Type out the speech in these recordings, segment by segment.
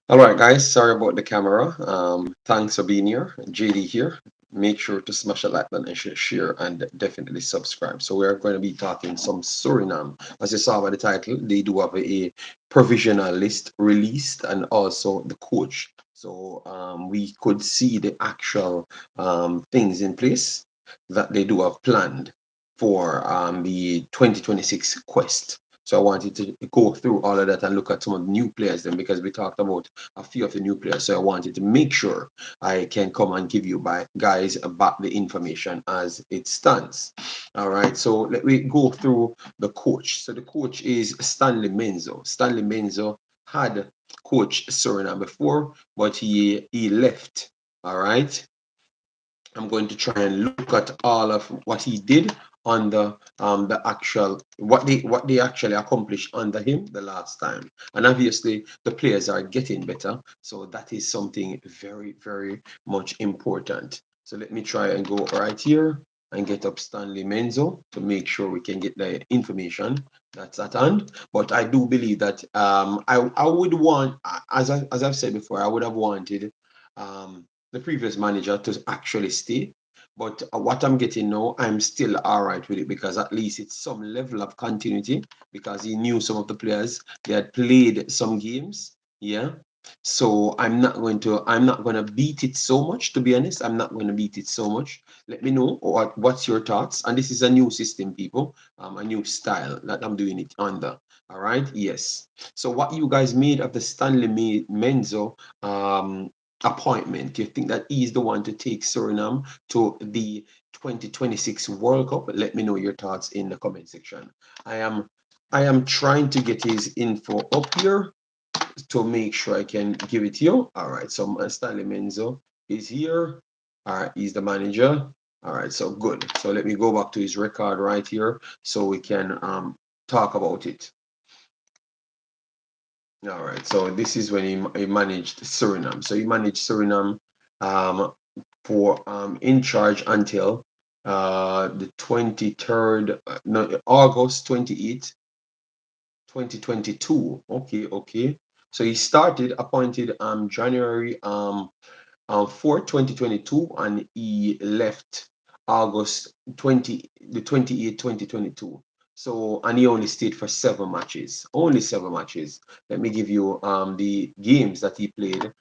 All right, guys, sorry about the camera. Thanks for being here. JD here. Make sure to smash a like button and share and definitely subscribe. So we're going to be talking some Suriname. As you saw by the title, they do have a provisional list released and also the coach. So we could see the actual things in place that they do have planned for the 2026 quest. So I wanted to go through all of that and look at some of the new players then because we talked about a few of the new players. So I wanted to make sure I can come and give you guys back the information as it stands. All right. So let me go through the coach. So the coach is Stanley Menzo. Stanley Menzo had coached Suriname before, but he left. All right. I'm going to try and look at all of what he did on the actual what they actually accomplished under him the last time. And obviously the players are getting better, so that is something very, very much important. So let me try and go right here and get up Stanley Menzo to make sure we can get the information that's at hand. But I do believe that I would want, as I've said before, I would have wanted the previous manager to actually stay. But what I'm getting now, I'm still all right with it because at least it's some level of continuity because he knew some of the players. They had played some games. Yeah. So I'm not going to beat it so much, to be honest. I'm not going to beat it so much. Let me know what's your thoughts. And this is a new system, people, a new style that I'm doing it under. All right. Yes. So what you guys made of the Stanley Menzo appointment? Do you think that he's the one to take Suriname to the 2026 World Cup? Let me know your thoughts in the comment section. I am I am trying to get his info up here to make sure I can give it to you. All right, so Stanley Menzo is here. All right, he's the manager. All right, so good. So let me go back to his record right here so we can talk about it. All right, so this is when he managed Suriname. So he managed Suriname um, for in charge until the 23rd, no, August 28th, 2022. Okay, okay. So he started appointed January 4th, 2022, and he left August 20, the 28th, 2022. So, and he only stayed for 7 matches, only 7 matches. Let me give you the games that he played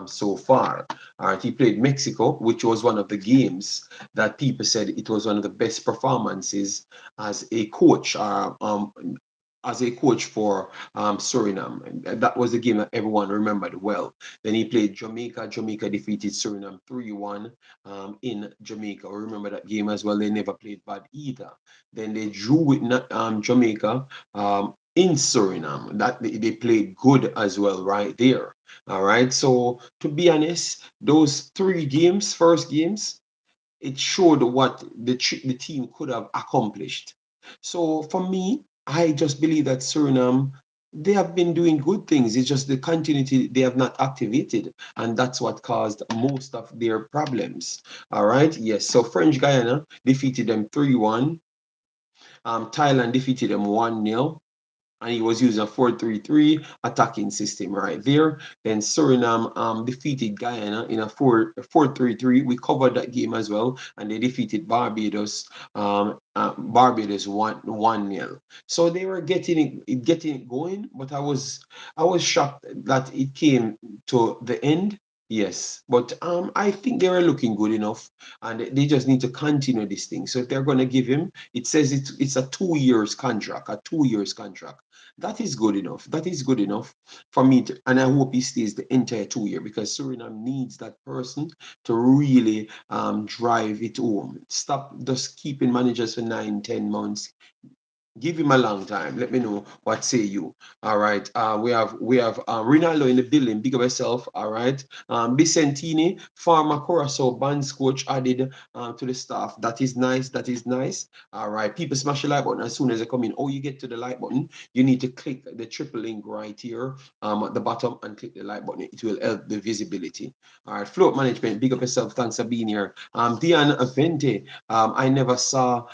so far. All right, he played Mexico, which was one of the games that people said it was one of the best performances as a coach, for Suriname. And that was the game that everyone remembered well. Then he played Jamaica. Jamaica defeated Suriname 3-1 in Jamaica. Remember that game as well. They never played bad either. Then they drew with Jamaica in Suriname. That they played good as well right there. All right. So to be honest, those 3 games, first games, it showed what the team could have accomplished. So for me, I just believe that Suriname, they have been doing good things. It's just the continuity they have not activated, and that's what caused most of their problems. All right, yes. So French Guyana defeated them 3-1. Thailand defeated them 1-0, and he was using a 4-3-3 attacking system right there. Then Suriname defeated Guyana in a 4-3-3. We covered that game as well, and they defeated Barbados. Barbados 1-0. So they were getting it going, but I was shocked that it came to the end. Yes, but I think they were looking good enough, and they just need to continue this thing. So if they're going to give him, it says it's a 2 years contract, a 2 years contract. That is good enough. That is good enough for me to, and I hope he stays the entire 2 year because Suriname needs that person to really drive it home. Stop just keeping managers for 9, 10 months. Give him a long time. Let me know what say you. All right. We have Rinaldo in the building. Big up yourself. All right. Vicentini, former Curacao bands coach, added to the staff. That is nice. That is nice. All right. People smash the like button as soon as they come in. Oh, you get to the like button. You need to click the triple link right here at the bottom and click the like button. It will help the visibility. All right. Float management. Big up yourself. Thanks for being here. Dian Avente. I never saw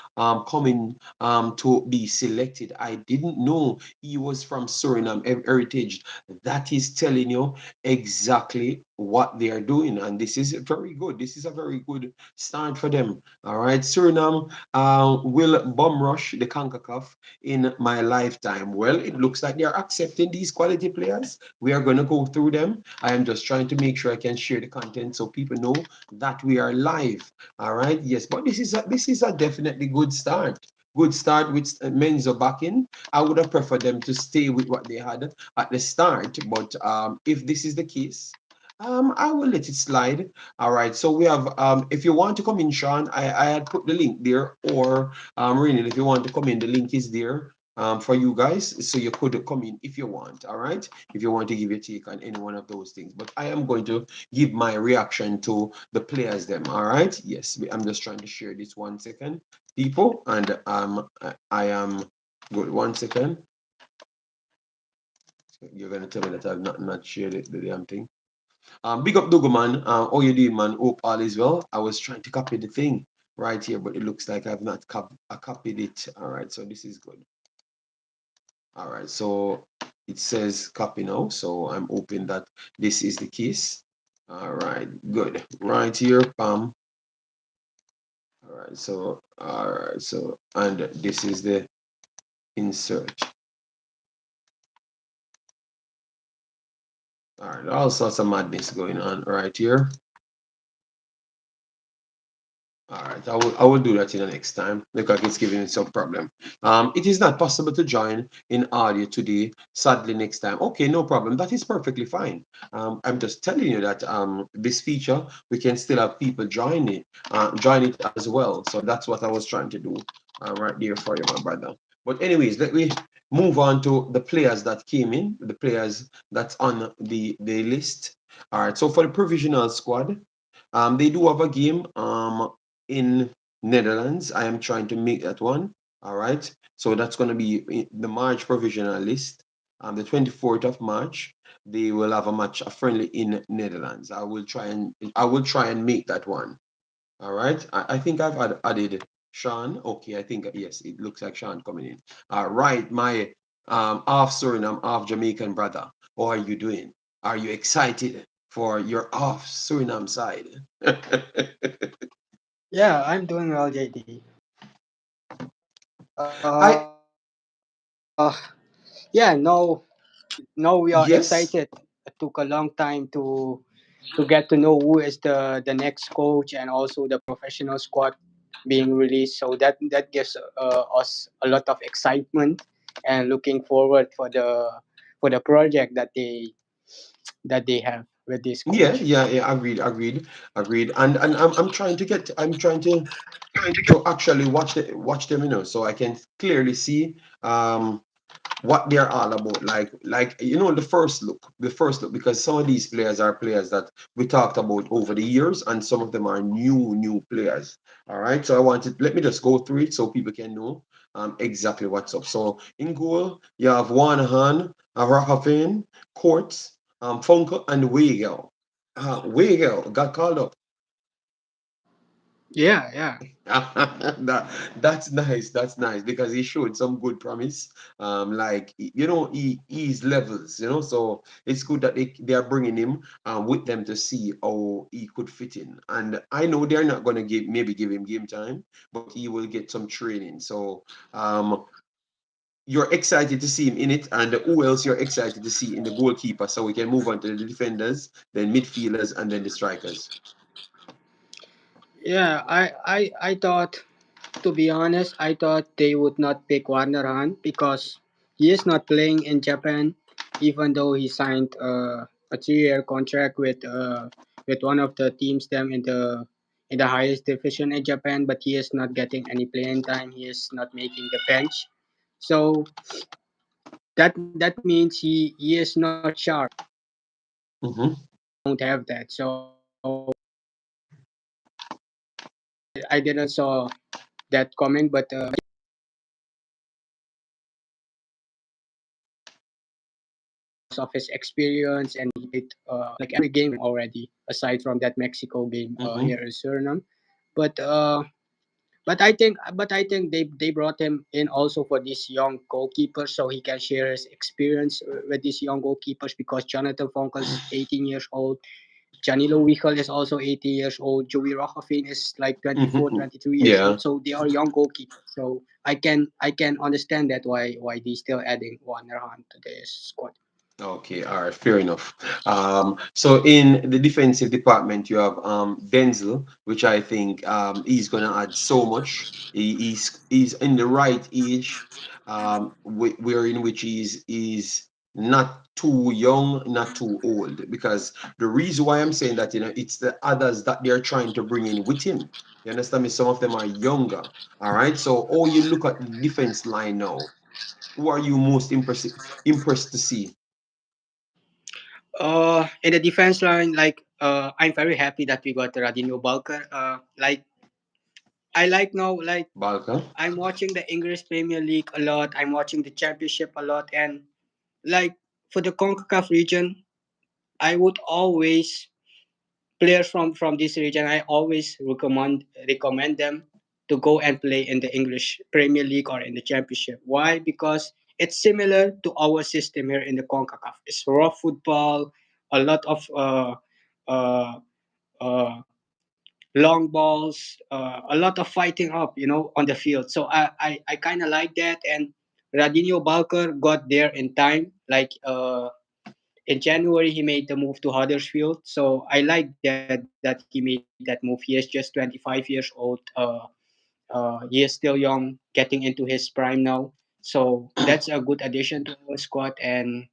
coming to be selected. I didn't know he was from Suriname heritage. That is telling you exactly what they are doing, and this is very good. This is a very good start for them. All right, Suriname will bum rush the Concacaf in my lifetime. Well, it looks like they are accepting these quality players. We are going to go through them. I am just trying to make sure I can share the content so people know that we are live. All right, yes, but this is a definitely good start. Good start with Menzo back in. I would have preferred them to stay with what they had at the start, but if this is the case, I will let it slide. All right. So we have if you want to come in, Sean, I had put the link there, or Renil, if you want to come in, the link is there for you guys. So you could come in if you want. All right. If you want to give your take on any one of those things. But I am going to give my reaction to the players them. All right. Yes. I'm just trying to share this 1 second, people, and I am good. 1 second. You're gonna tell me that I've not shared the damn thing. Big up Dogo, man. How you doing, man? Hope all is well. I was trying to copy the thing right here, but it looks like I've not copied it. All right, so this is good. All right, so it says copy now, so I'm hoping that this is the case. All right, good. Right here, Pam. All right, so and this is the insert. All right, all sorts of madness going on right here. All right, I will do that in the next time because it's giving me some problem. It is not possible to join in audio today. Sadly, next time. Okay, no problem. That is perfectly fine. I'm just telling you that this feature we can still have people join it as well. So that's what I was trying to do right there for you, my brother. But anyways, let me move on to the players that came in, the players that's on the list. All right, so for the provisional squad. They do have a game in Netherlands. I am trying to make that one. All right. So that's going to be the March provisional list. The 24th of March, they will have a match, a friendly in Netherlands. I will try and make that one. All right. I think I've added Sean. Okay, I think yes, it looks like Sean coming in. All right, my half Suriname, half Jamaican brother. How are you doing? Are you excited for your half Suriname side? Yeah, I'm doing well, JD. I Yeah, now we are excited. yes, It took a long time to get to know who is the next coach and also the professional squad being released. So that gives us a lot of excitement and looking forward for the project that they have with this yeah, coach. yeah, yeah. Agreed. And I'm trying to actually watch them, so I can clearly see what they're all about. Like the first look, because some of these players are players that we talked about over the years, and some of them are new players. All right, so let me just go through it so people can know exactly what's up. So in goal, you have Wanahan, Rahafin, Courts, Funko, and Weigel. Weigel got called up. Yeah, yeah. That's nice. That's nice because he showed some good promise. Like he's levels. So it's good that they are bringing him with them to see how he could fit in. And I know they're not gonna give him game time, but he will get some training. So you're excited to see him in it, and who else you're excited to see in the goalkeeper? So we can move on to the defenders, then midfielders, and then the strikers. Yeah, I thought, to be honest, I thought they would not pick Warner because he is not playing in Japan, even though he signed a 3-year contract with one of the teams them in the highest division in Japan. But he is not getting any playing time. He is not making the bench, so that means he is not sharp. Mm-hmm. Don't have that. So I didn't saw that coming, but because of his experience and he played like every game already aside from that Mexico game Mm-hmm. here in Suriname. But but I think they brought him in also for this young goalkeeper so he can share his experience with these young goalkeepers because Jonathan Fonkel's 18 years old. Janilo Wichel is also 18 years old. Joey Rochafin is like 24, Mhm. 23 years Yeah. old. So they are young goalkeepers. So I can understand that why they still adding Warner Hunt to their squad. Okay, all right, fair enough. So in the defensive department, you have Denzel, which I think he's gonna add so much. He's in the right age, where in which he's not too young, not too old. Because the reason why I'm saying that, it's the others that they're trying to bring in with him. You understand me? Some of them are younger. All right. So, oh, you look at the defense line now. Who are you most impressed to see? In the defense line, like I'm very happy that we got Radinho Balker. I like now like Balkan? I'm watching the English Premier League a lot. I'm watching the Championship a lot, and like for the Concacaf region, I would always players from this region. I always recommend them to go and play in the English Premier League or in the Championship. Why? Because it's similar to our system here in the Concacaf. It's raw football, a lot of uh, uh, long balls, a lot of fighting up, on the field. So I kind of like that. And Radinho Balker got there in time. Like in January, he made the move to Huddersfield. So I like that he made that move. He is just 25 years old. He is still young, getting into his prime now. So that's a good addition to our squad. And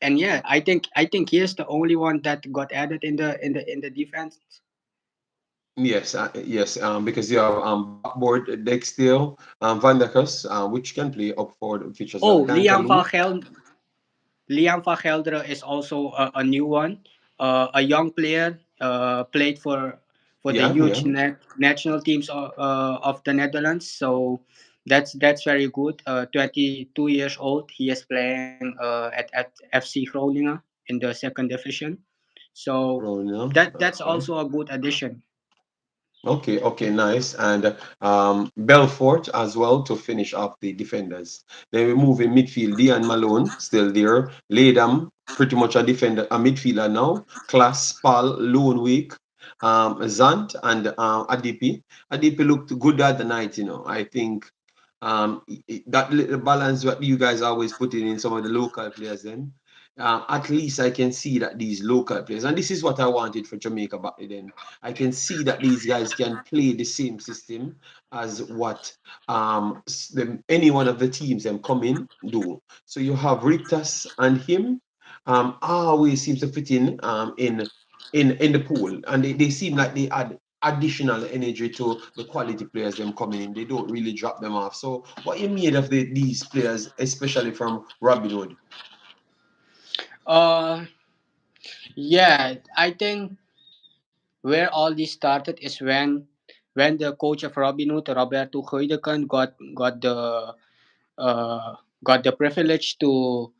yeah, I think he is the only one that got added in the defense. Yes, yes, because you have backboard Dexter, Van der Kus, which can play up forward, which as well. Oh, Dan Kalou. Liam van Gelderen is also a new one, a young player. Played for the Yeah, huge yeah. national teams of the Netherlands. So that's very good. 22 years old. He is playing at FC Groningen in the second division. So Rona. that's Okay. also a good addition. Okay, okay, nice. And Belfort as well to finish off the defenders. Then we move in midfield. Dion Malone still there. Ledam, pretty much a defender, a midfielder now. Class, Pal, Loonweek, Zant, and Adipi. Adipi looked good at the night, I think that little balance what you guys always put in some of the local players, then at least I can see that these local players, and this is what I wanted for Jamaica back then. I can see that these guys can play the same system as what any one of the teams them come in do. So you have Rictus and him always seems to fit in the pool, and they seem like they add additional energy to the quality players them coming in. They don't really drop them off. So what you made of these players, especially from Robin Hood? Uh, yeah, I think where all this started is when the coach of Robinhood, Roberto Goidekan, uh, got the privilege to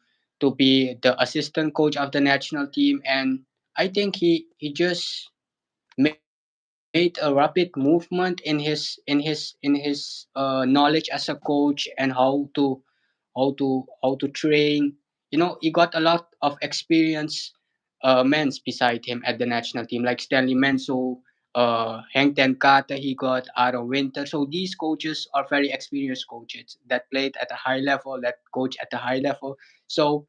be the assistant coach of the national team, and I think he just made a rapid movement in his knowledge as a coach and how to train. He got a lot of experienced men beside him at the national team, like Stanley Menzo, Henk ten Kate, he got Aaron Winter. So these coaches are very experienced coaches that played at a high level, that coach at a high level. So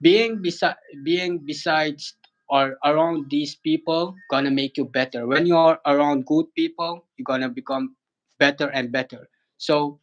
being besides or around these people gonna make you better. When you're around good people, you're gonna become better and better. So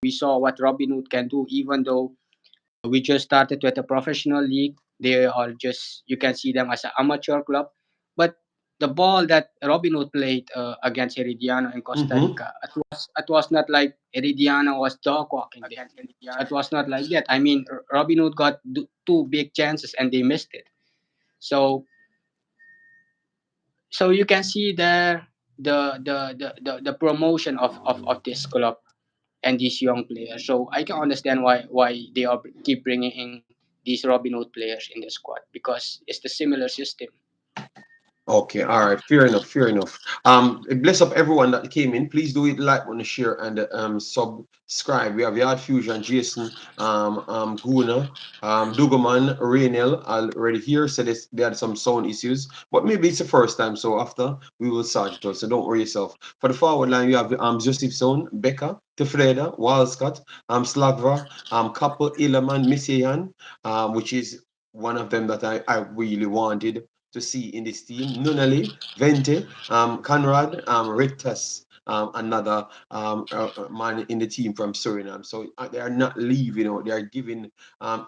we saw what Robin Hood can do, even though We just started with a professional league. They are just, you can see them as an amateur club, but the ball that Robin Hood played against Herediano in Costa Mm-hmm. Rica, it was not like Herediano was dog walking them. It was not like that. I mean, Robin Hood got two big chances and they missed it. So so you can see there the promotion of this club and these young players. So I can understand why they are keep bringing in these Robin Hood players in the squad because it's the similar system. Okay, all right, fair enough, fair enough. Bless up everyone that came in. Please do it, like, want to share, and subscribe. We have Yard Fusion, Jason, Guna, Dugoman, Rainel already here. So they had some sound issues, but maybe it's the first time. So after we will sort it out. So don't worry yourself. For the forward line, you have Joseph Son, Becker, Tefreda, Walscott, Slagva, Couple, Ilaman, Messian, which is one of them that I really wanted to see in this team. Nunali, Vente, Conrad, Rectus, another man in the team from Suriname. So they are not leaving out, they are giving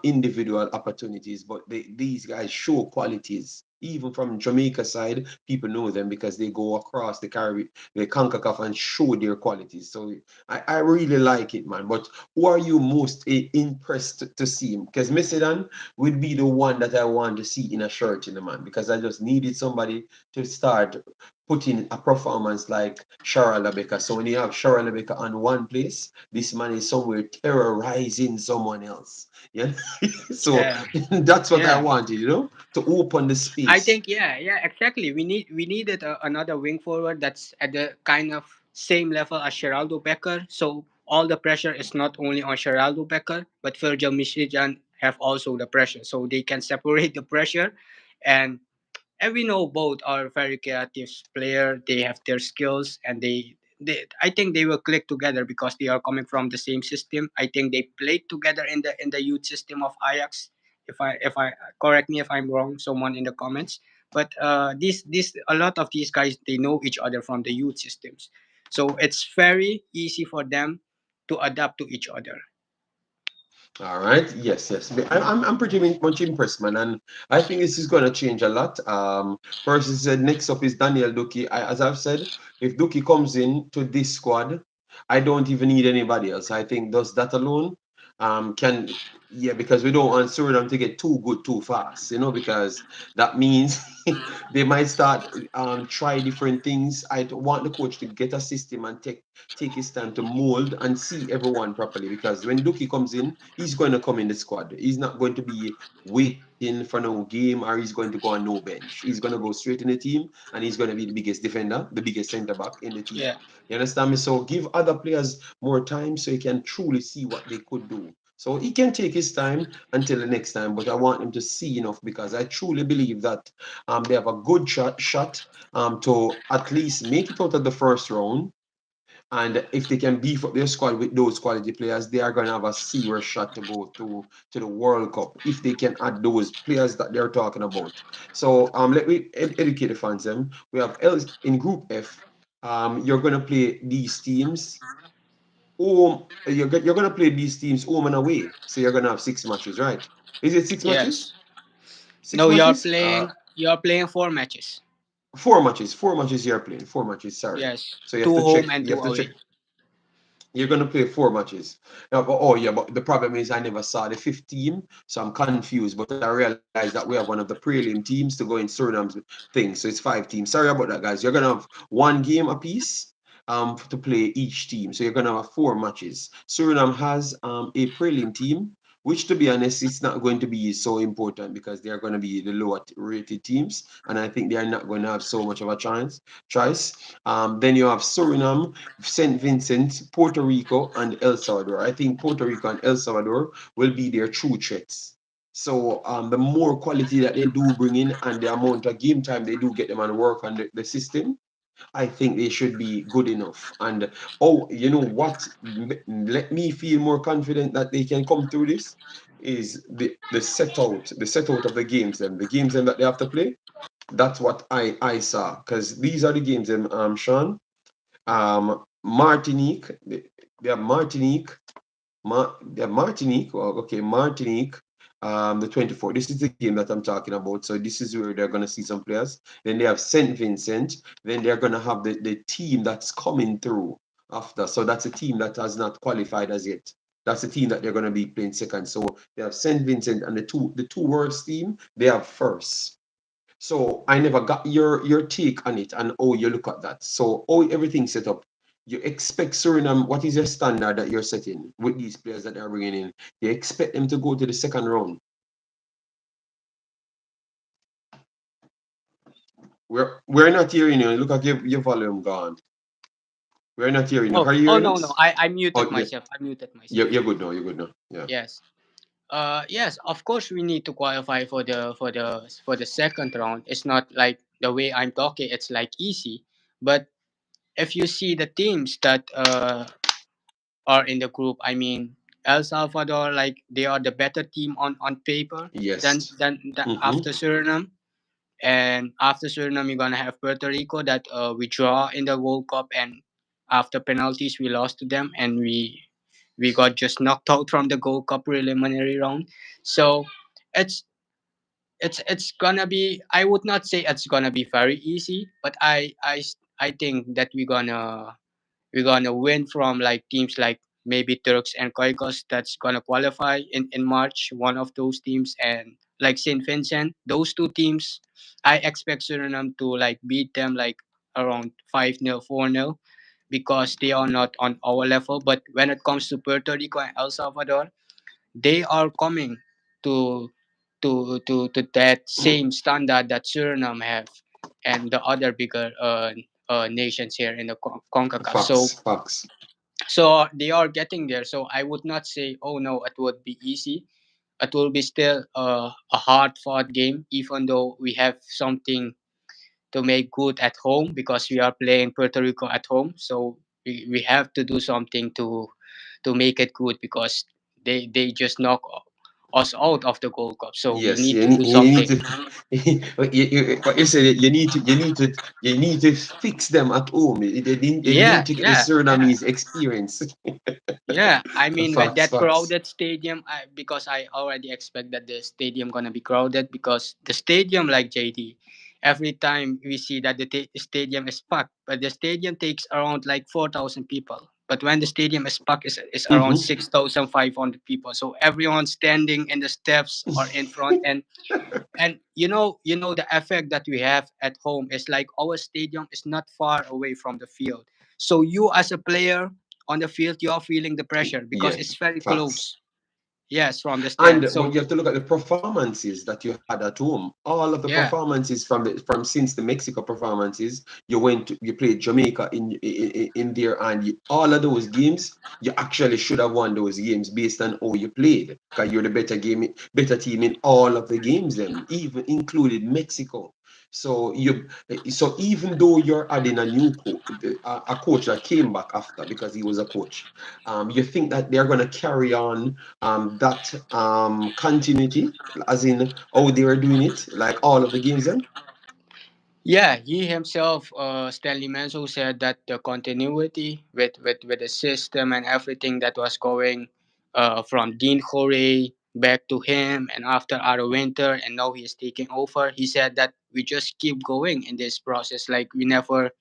individual opportunities, but these guys show qualities. Even from Jamaica side, people know them because they go across the Caribbean, the Concacaf, and show their qualities. So I really like it, man. But who are you most impressed to see? Because Messedan would be the one that I want to see in a shirt in the man because I just needed somebody to start putting a performance like Sheraldo Becker. So when you have Sheraldo Becker on one place, this man is somewhere terrorizing someone else. Yeah. So Yeah, that's what I yeah. wanted, to open the I space. think yeah, exactly. We needed another wing forward that's at the kind of same level as Sheraldo Becker. So all the pressure is not only on Sheraldo Becker, but Virgil Misijan have also the pressure. So they can separate the pressure, and we know both are very creative player. They have their skills, and they I think they will click together because they are coming from the same system. I think they played together in the youth system of Ajax. If I correct me if I'm wrong, someone in the comments. But these a lot of these guys, they know each other from the youth systems, so it's very easy for them to adapt to each other. All right. Yes, yes. I'm pretty much impressed, man, and I think this is going to change a lot. Percy said next up is Daniel Duki. As I've said, if Duki comes in to this squad, I don't even need anybody else. I think does that alone can, yeah, because we don't want Suriname to get too good too fast, because that means they might start try different things. I want the coach to get a system and take his time to mold and see everyone properly, because when Duki comes in, he's going to come in the squad. He's not going to be waiting for no game, or he's going to go on no bench. He's going to go straight in the team, and he's going to be the biggest defender, the biggest center back in the team. Yeah, You understand me? So give other players more time so he can truly see what they could do. So he can take his time until the next time, but I want him to see enough because I truly believe that they have a good shot to at least make it out of the first round, and if they can beef up their squad with those quality players, they are going to have a serious shot to go to the World Cup if they can add those players that they're talking about. So let me educate the fans. We have in Group F. You're going to play these teams home. You're going to play these teams home and away. So you're going to have 6 matches, right? Is it six yes. matches? Six No, you're matches? playing. You're playing 4 matches. 4 matches. 4 matches you're playing. 4 matches. Sorry. Yes, So you have two to check. home and You two have to check. away. You're going to play 4 matches. Oh, yeah, but the problem is I never saw the fifth team, so I'm confused. But I realized that we have one of the prelim teams to go in Suriname's thing. So it's 5 teams. Sorry about that, guys. You're going to have one game apiece to play each team. So you're going to have 4 matches. Suriname has a prelim team, which, to be honest, it's not going to be so important because they're going to be the lower rated teams. And I think they're not going to have so much of a choice. Then you have Suriname, St. Vincent, Puerto Rico, and El Salvador. I think Puerto Rico and El Salvador will be their true threats. So the more quality that they do bring in and the amount of game time they do get them and work on the system, I think they should be good enough. And you know what? Let me feel more confident that they can come through this is the set out of the games, and the games that they have to play. That's what I saw, because these are the games, Sean. Martinique, they have Martinique, Yeah, Martinique. Okay, Martinique. The 24th. This is the game that I'm talking about. So this is where they're gonna see some players. Then they have Saint Vincent. Then they're gonna have the team that's coming through after. So that's a team that has not qualified as yet. That's the team that they're gonna be playing second. So they have Saint Vincent and the two worst team. They have first. So I never got your take on it and how you look at that. So how everything set up. You expect Suriname, what is your standard that you're setting with these players that they're bringing in? You expect them to go to the second round. We're not hearing you. Look at your volume gone. We're not hearing you. Oh, Are you oh hearing no, no. us? I muted Oh yeah. myself. I muted You're, myself. you're good now. You're good now. Yeah. Yes. Yes. Of course, we need to qualify for the second round. It's not like the way I'm talking. It's like easy, but if you see the teams that are in the group, I mean, El Salvador, like they are the better team on paper than Yes. than Mm-hmm. after Suriname. And after Suriname, you're gonna have Puerto Rico that we draw in the World Cup, and after penalties, we lost to them, and we got just knocked out from the Gold Cup preliminary round. So it's it's gonna be. I would not say it's gonna be very easy, but I think that we're gonna win from like teams like maybe Turks and Caicos that's gonna qualify in March, one of those teams, and like Saint Vincent, those two teams, I expect Suriname to like beat them like around 5-0, 4-0, because they are not on our level. But when it comes to Puerto Rico and El Salvador, they are coming to to that same standard that Suriname have and the other bigger nations here in the Concacaf. Facts. Facts. So they are getting there. So I would not say, oh no, it would be easy. It will be still a hard fought game, even though we have something to make good at home because we are playing Puerto Rico at home. So we have to do something to make it good because they just knock us out of the Gold Cup. So we Yes, need to do you need something. to. What you said, you need to fix them at home. They need Yeah, to get the yeah, yeah. Surinamese experience. Yeah, I mean with Facts, that facts. crowded stadium, because I already expect that the stadium gonna be crowded because the stadium like JD, every time we see that the stadium is packed, but the stadium takes around like 4,000 people. But when the stadium is packed, is around Mm-hmm. 6,500 people. So everyone standing in the steps or in front, and you know the effect that we have at home is like our stadium is not far away from the field, so you as a player on the field you are feeling the pressure because Yeah, it's very facts. close. Yes, from the stand. But So you have to look at the performances that you had at home. All of the yeah. performances from since the Mexico performances, you played Jamaica in there, and all of those games, you actually should have won those games based on how you played. Because you're the better team in all of the games, them even included Mexico. So so even though you're adding a new coach, a coach that came back after because he was a coach, you think that they're gonna carry on that continuity, as in how they were doing it, like all of the games then. Yeah, he himself, Stanley Menzo, said that the continuity with the system and everything that was going from Dean Corey back to him and after Aro Winter and now he's taking over. He said that we just keep going in this process. Like we never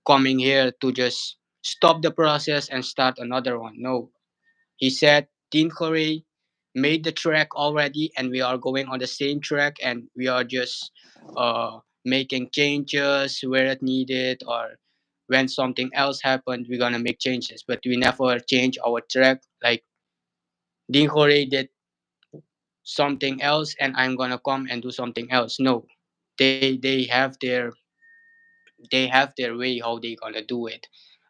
coming here to just stop the process and start another one. No, he said Dean Corey made the track already, and we are going on the same track, and we are just making changes where it needed, or when something else happened, we're gonna make changes. But we never change our track. Like Dean Corey did something else, and I'm gonna come and do something else. No, they have their way how they gonna do it,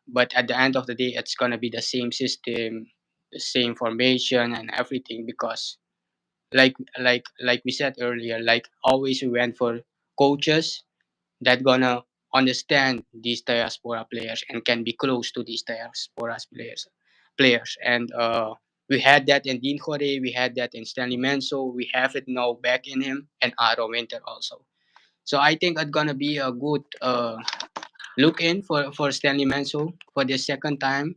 but at the end of the day it's gonna be the same system, the same formation and everything, because like we said earlier, like always we went for coaches that gonna understand these diaspora players and can be close to these diaspora players and we had that in Dean Kore, we had that in Stanley Menso, we have it now back in him and Aro Winter also. So I think it's gonna be a good look in for Stanley Menso for the second time.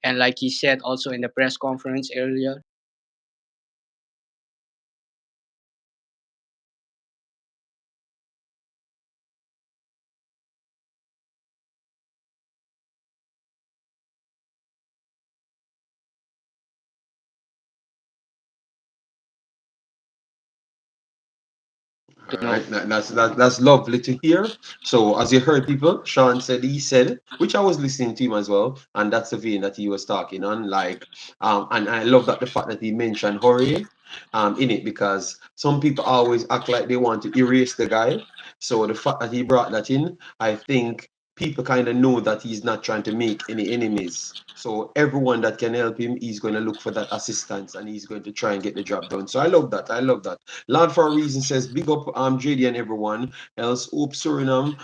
And like he said also in the press conference earlier, to All know. right, that's lovely to hear. So, as you heard, people, Sean said he said, which I was listening to him as well, and that's the vein that he was talking on. Like, and I love that the fact that he mentioned Jorge, in it because some people always act like they want to erase the guy. So the fact that he brought that in, I think people kind of know that he's not trying to make any enemies. So everyone that can help him, he's going to look for that assistance and he's going to try and get the job done. So I love that. I love that. Lord for a reason says big up JD and everyone else. Hope Suriname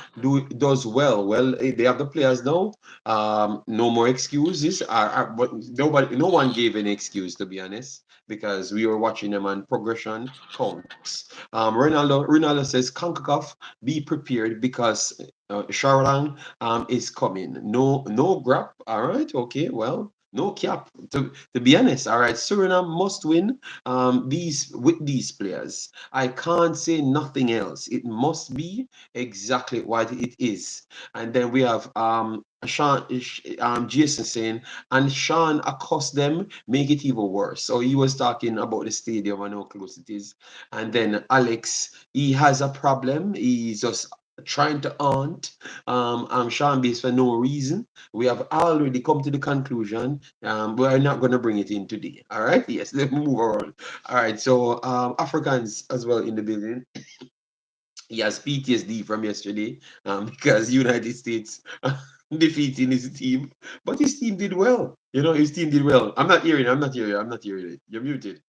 does well. Well, they have the players now. No more excuses. But no one gave any excuse to be honest, because we were watching them and progression counts. Ronaldo says Concacaf be prepared because Sheraldo is coming. No grab. All right. Okay. Well. No cap. To be honest, all right. Suriname must win these with these players. I can't say nothing else. It must be exactly what it is. And then we have Jason saying, and Sean accost them, make it even worse. So he was talking about the stadium and how close it is. And then Alex, he has a problem. He's just trying to aunt Sean Base for no reason. We have already come to the conclusion. We're not going to bring it in today. All right. Yes, let's move on. All right. So Africans as well in the building. He has PTSD from yesterday because United States defeating his team, but his team did well. His team did well. I'm not hearing. I'm not hearing. I'm not hearing it. You're muted.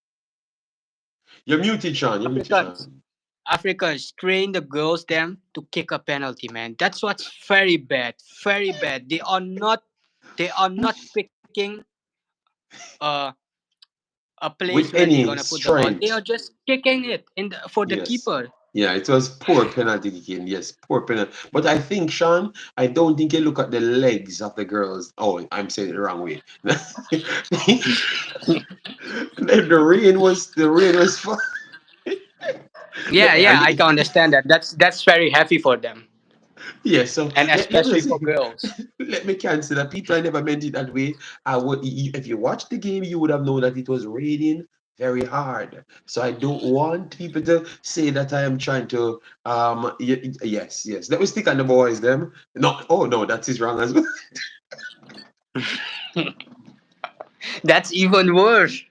You're muted, Sean. You're muted, Africans, Sean. Africans train the girls them to kick a penalty, man. That's what's very bad, very bad. They are not picking uh, a place With where they're gonna any put the ball. They are strength. just kicking it for the Yes. keeper. Yeah, it was poor penalty kicking. Yes, poor penalty. But I think, Sean, I don't think you look at the legs of the girls. Oh, I'm saying it the wrong way. The rain was fun. Yeah, I yeah, I can understand that. That's very heavy for them, Yeah, so and let me especially just for say, girls. let me cancel that. Peter, I never meant it that way. I would, if you watched the game, you would have known that it was raining very hard. So I don't want people to say that I am trying to, yes. Let me stick on the boys, them. No, oh no, that is wrong as well. That's even worse.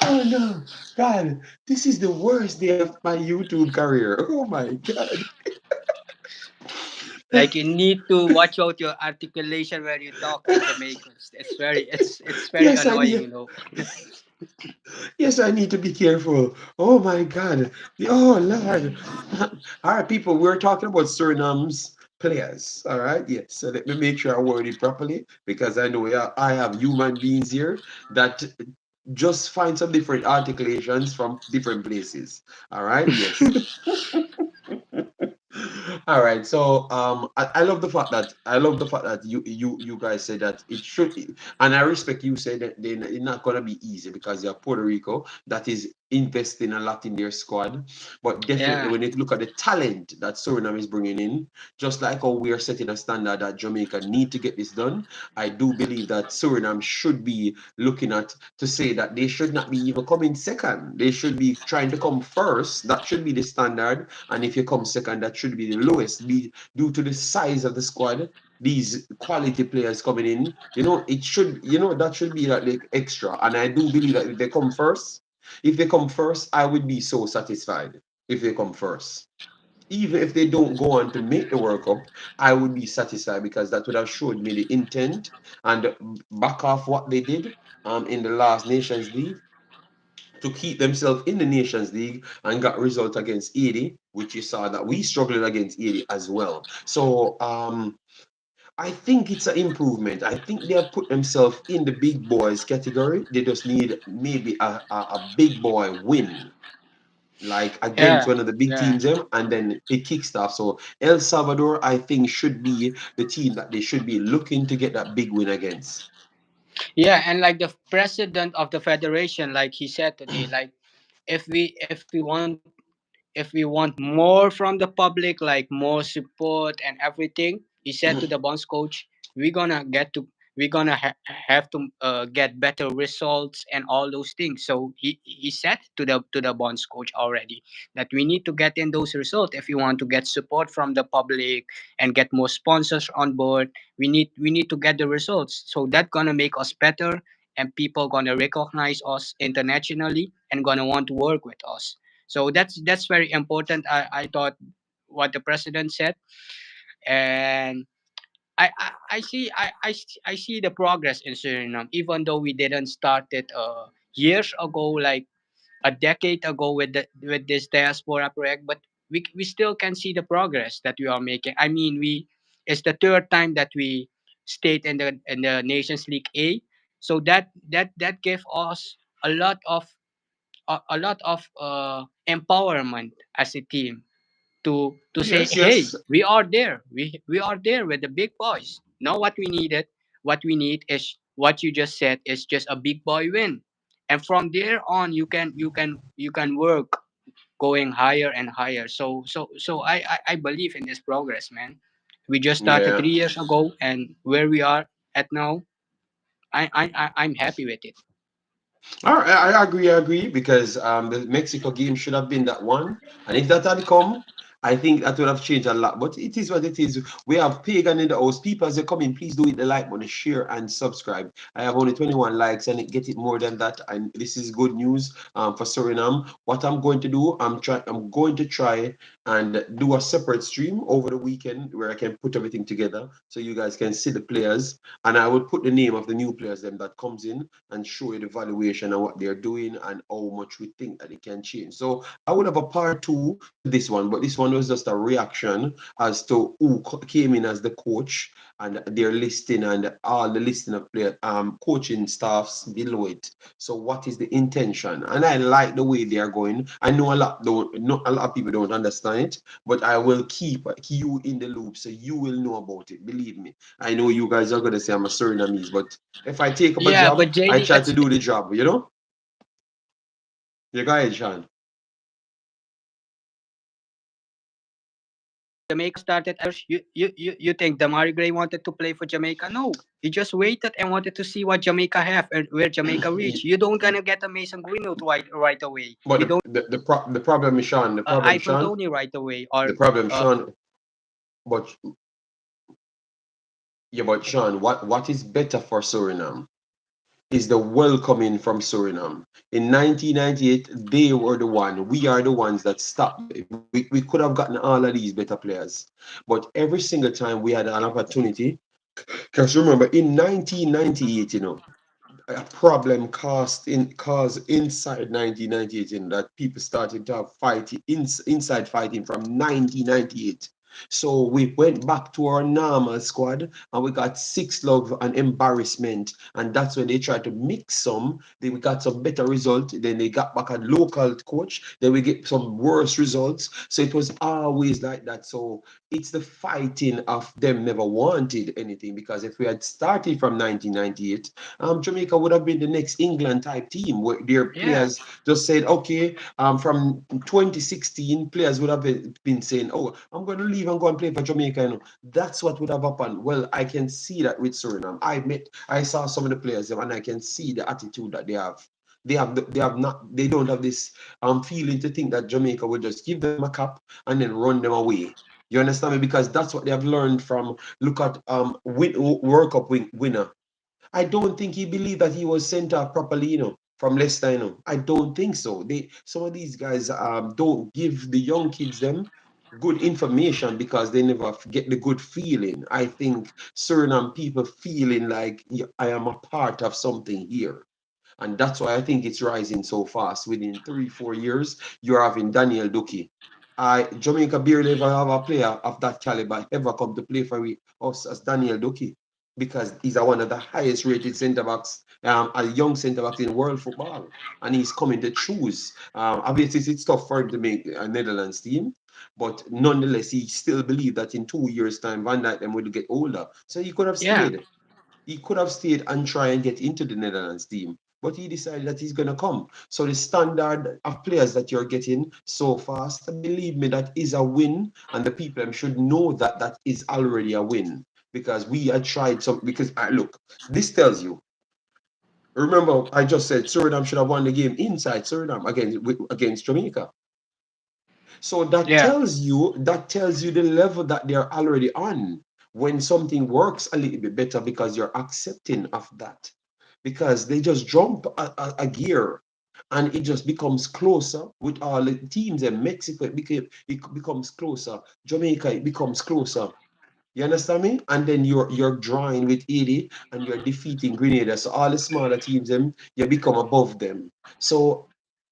Oh no, God, this is the worst day of my YouTube career. Oh my God. Like you need to watch out your articulation when you talk in Jamaicans. It's very Yes, I annoying, need. you know. Yes, I need to be careful. Oh my God. Oh Lord. All right, people, we're talking about Suriname's players. All right. Yes. So let me make sure I word it properly because I know I have human beings here that just find some different articulations from different places. All right. Yes. All right. So I love the fact that you guys said that it should and I respect you say that it's not gonna be easy because you have Puerto Rico that is investing a lot in their squad. But definitely Yeah, when you look at the talent that Suriname is bringing in, just like how we are setting a standard that Jamaica need to get this done, I do believe that Suriname should be looking at to say that they should not be even coming second. They should be trying to come first. That should be the standard. And if you come second, that should be the lowest, due to the size of the squad. These quality players coming in, that should be like the extra. And I do believe that if they come first, I would be so satisfied if they come first. Even if they don't go on to make the World Cup, I would be satisfied because that would have showed me the intent and back off what they did in the last Nations League to keep themselves in the Nations League and got result against 80, which you saw that we struggled against 80 as well. So I think it's an improvement. I think they have put themselves in the big boys category. They just need maybe a big boy win, like against yeah, one of the big yeah. teams, and then it kicks off. So El Salvador, I think, should be the team that they should be looking to get that big win against. Yeah, and like the president of the federation, like he said today, like if we want more from the public, like more support and everything, he said to the bonds coach, we're gonna get to have to get better results and all those things. So he said to the bonds coach already that we need to get in those results if we want to get support from the public and get more sponsors on board. We need to get the results, so that gonna make us better, and people gonna recognize us internationally and gonna want to work with us. So that's very important. I thought what the president said, and I see the progress in Suriname, even though we didn't start it years ago, like a decade ago with this diaspora project, but we still can see the progress that we are making. I mean, we it's the third time that we stayed in the Nations League A, so that gave us a lot of empowerment as a team to say, Yes, hey, yes. we are there with the big boys. Now what we need is what you just said, is just a big boy win, and from there on you can work going higher and higher. So I believe in this progress, man. We just started Yeah. 3 years ago, and where we are at now, I'm happy with it. All right, I agree. I agree because the Mexico game should have been that one, and if that had come, I think that would have changed a lot. But it is what it is. We have pagan in the house. People as they come in, please do hit the like button, share, and subscribe. I have only 21 likes, and it get it more than that. And this is good news for Suriname. What I'm going to do, I'm going to try and do a separate stream over the weekend where I can put everything together so you guys can see the players, and I would put the name of the new players them that comes in and show you the valuation and what they're doing and how much we think that it can change. So I would have a part two to this one, but this one was just a reaction as to who came in as the coach and their listing and all the listing of player coaching staffs below it. So what is the intention? And I like the way they are going. I know a lot of people don't understand it, but I will keep you in the loop so you will know about it. Believe me. I know you guys are gonna say I'm a Surinamese, but if I take up a Yeah, job, but I JD, try to do the job, you know? You go ahead, Sean. Jamaica started first. You think Damari Gray wanted to play for Jamaica? No, he just waited and wanted to see what Jamaica have and where Jamaica reach. You don't gonna get a Mason Greenwood right away. But You don't the problem is Sean, Ivan Tony right away, the or problem, Sean, but yeah, but Sean, what is better for Suriname is the welcoming from Suriname. In 1998, they were the one. We are the ones that stopped. We could have gotten all of these better players, but every single time we had an opportunity. Because remember, in 1998, a problem caused inside 1998 that people started to have fighting inside fighting from 1998. So we went back to our normal squad and we got six love and embarrassment, and that's when they tried to mix some. Then we got some better result, then they got back a local coach, then we get some worse results. So it was always like that. So it's the fighting of them never wanted anything, because if we had started from 1998, Jamaica would have been the next England type team where their yeah, players just said, okay, from 2016, players would have been saying, oh, I'm going to leave and go and play for Jamaica. That's what would have happened. Well, I can see that with Suriname. I saw some of the players and I can see the attitude that they have. They don't have this feeling to think that Jamaica will just give them a cap and then run them away. You understand me? Because that's what they have learned from, look at World Cup winner. I don't think he believed that he was sent off properly, from Leicester. I don't think so. Some of these guys don't give the young kids them good information because they never get the good feeling. I think Suriname people feeling like, yeah, I am a part of something here. And that's why I think it's rising so fast. Within 3-4 years, you're having Daniel Duki. Jamaica barely ever have a player of that caliber ever come to play for us as Daniel Duki, because he's one of the highest rated centre backs, a young centre backs in world football, and he's coming to choose. Obviously, it's tough for him to make a Netherlands team, but nonetheless, he still believed that in 2 years' time, Van Dijk them will get older, so he could have yeah. stayed. He could have stayed and try and get into the Netherlands team, but he decided that he's going to come. So the standard of players that you're getting so fast, believe me, that is a win, and the people should know that that is already a win because we had tried some. Because look, this tells you. Remember, I just said Suriname should have won the game inside Suriname against Jamaica. So Yeah. that tells you the level that they're already on. When something works a little bit better because you're accepting of that, because they just jump a gear, and it just becomes closer with all the teams. And Mexico, it becomes closer. Jamaica, it becomes closer. You understand me? And then you're drawing with 80 and you're defeating Grenada. So all the smaller teams, them, you become above them. So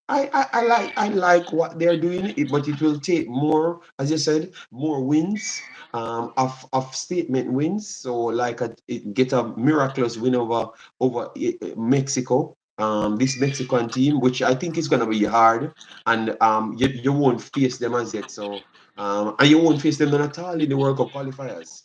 I like what they're doing, but it will take more, as you said, more wins, of statement wins. So like get a miraculous win over Mexico. This Mexican team, which I think is gonna be hard, and you won't face them as yet. So and you won't face them at all in the World Cup qualifiers.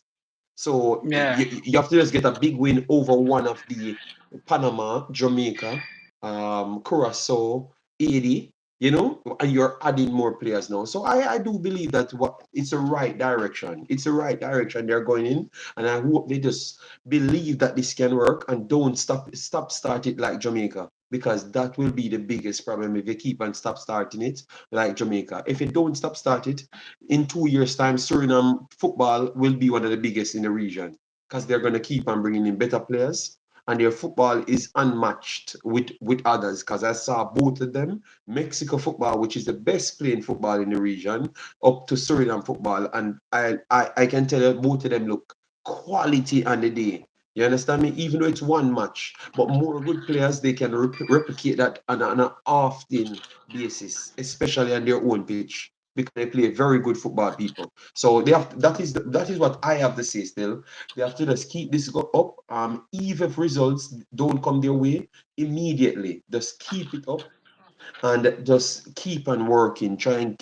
So Yeah. you have to just get a big win over one of the Panama, Jamaica, Curacao, 80, and you're adding more players now. So I do believe that it's a right direction. It's a right direction they're going in. And I hope they just believe that this can work and don't start it like Jamaica. Because that will be the biggest problem if they keep and stop starting it like Jamaica. If they don't start it, in 2 years' time, Suriname football will be one of the biggest in the region because they're going to keep on bringing in better players. And their football is unmatched with others because I saw both of them, Mexico football, which is the best playing football in the region, up to Suriname football. And I can tell you both of them look quality on the day. You understand me? Even though it's one match, but more good players, they can replicate that on an often basis, especially on their own pitch because they play very good football, people. So they have that is what I have to say still. They have to just keep this up. Even if results don't come their way immediately, just keep it up and just keep on working, try and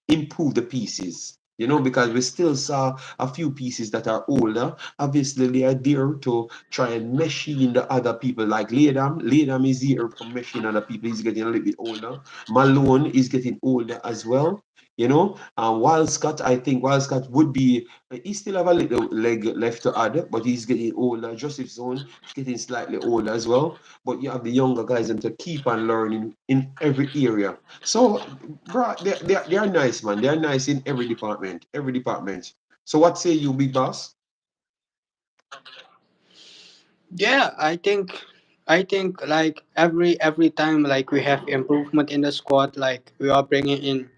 improve the pieces. Because we still saw a few pieces that are older. Obviously, they are there to try and machine the other people. Like Ledam. Ledam is here for machine other people. He's getting a little bit older. Malone is getting older as well. Wild Scott, I think Wild Scott would be, he still have a little leg left to add, but he's getting older. Joseph Zone is getting slightly older as well. But you have the younger guys and to keep on learning in every area. So, bro, they are nice, man. They are nice in every department. Every department. So, what say you, big boss? Yeah, I think like every time like we have improvement in the squad, like we are bringing in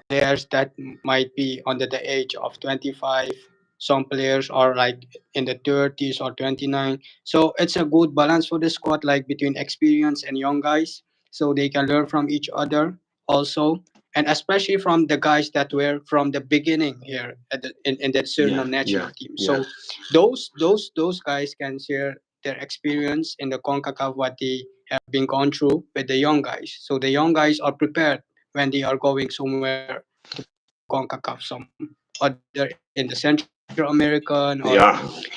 players that might be under the age of 25. Some players are like in the 30s or 29. So it's a good balance for the squad, like between experience and young guys, so they can learn from each other also, and especially from the guys that were from the beginning here in the Yeah, Suriname yeah, national team. yeah. So those guys can share their experience in the Concacaf, what they have been gone through with the young guys. So the young guys are prepared when they are going somewhere to Concacaf, some other in the Central American or